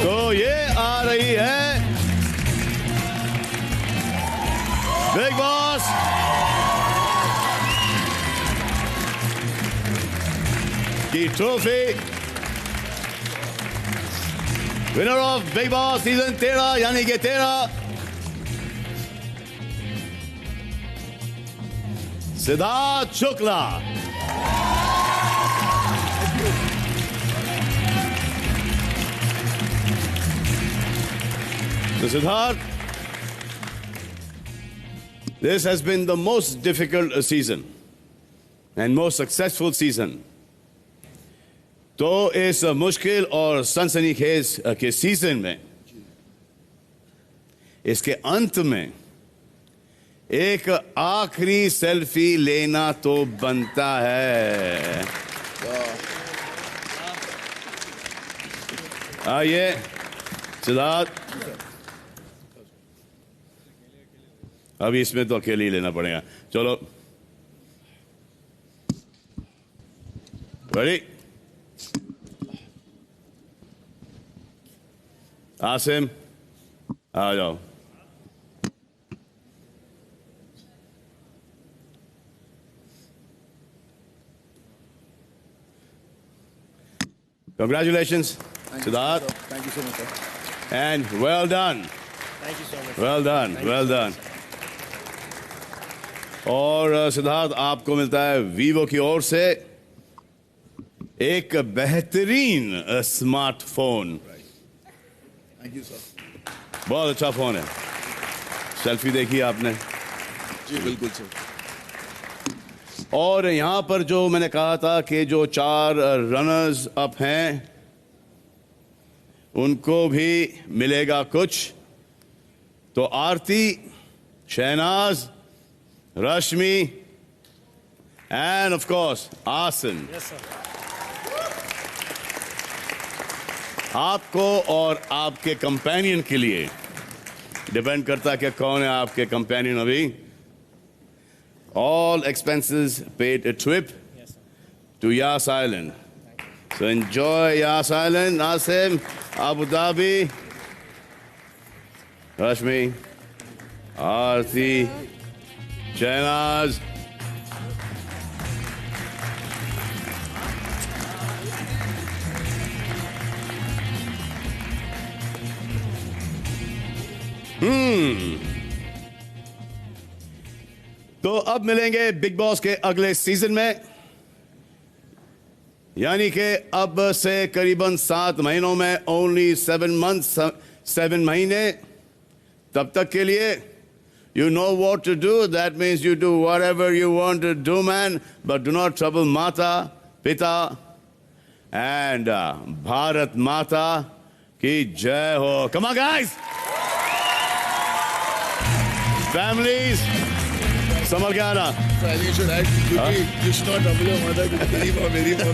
Speaker 1: तो ये आ रही है बिग बॉस की trophy. Winner of big boss season 13 यानी कि 13 Siddharth Shukla. So Siddharth, this has been the most difficult season and most successful season. तो इस मुश्किल और सनसनीखेज के सीजन में इसके अंत में एक आखिरी सेल्फी लेना तो बनता है। आइए सिद्धार्थ, अभी इसमें तो अकेले ही लेना पड़ेगा। चलो, रेडी? आसिम आ जाओ। Congratulations, Siddharth.
Speaker 21: Thank you so much, sir.
Speaker 1: And well done.
Speaker 8: Thank you so much.
Speaker 1: Well done, well done. और सिद्धार्थ, आपको मिलता है वीवो की ओर से एक बेहतरीन स्मार्टफोन।
Speaker 21: Thank you, sir.
Speaker 1: बहुत अच्छा फोन है। सेल्फी देखी आपने?
Speaker 21: जी बिल्कुल सर।
Speaker 1: और यहाँ पर जो मैंने कहा था कि जो 4 रनर्स अप हैं उनको भी मिलेगा कुछ। तो आरती, शहनाज, रश्मि एंड ऑफ कोर्स आसिम, आपको और आपके कंपेनियन के लिए डिपेंड करता है कि कौन है आपके कंपेनियन। अभी all expenses paid a trip to Yas Island. So enjoy Yas Island, Asim, Abu Dhabi, Rashmi, Aarti, Shahnaz. तो अब मिलेंगे बिग बॉस के अगले सीजन में, यानी कि अब से करीबन 7 महीनों में, ओनली 7 months, 7 महीने। तब तक के लिए you know what to do. That means you do whatever you want to do, man, but do not trouble Mata, Pita, and Bharat Mata ki jai ho. Come on, guys. Families संभल के आना।
Speaker 6: You should add, क्योंकि Krishna double mother, मेरी माँ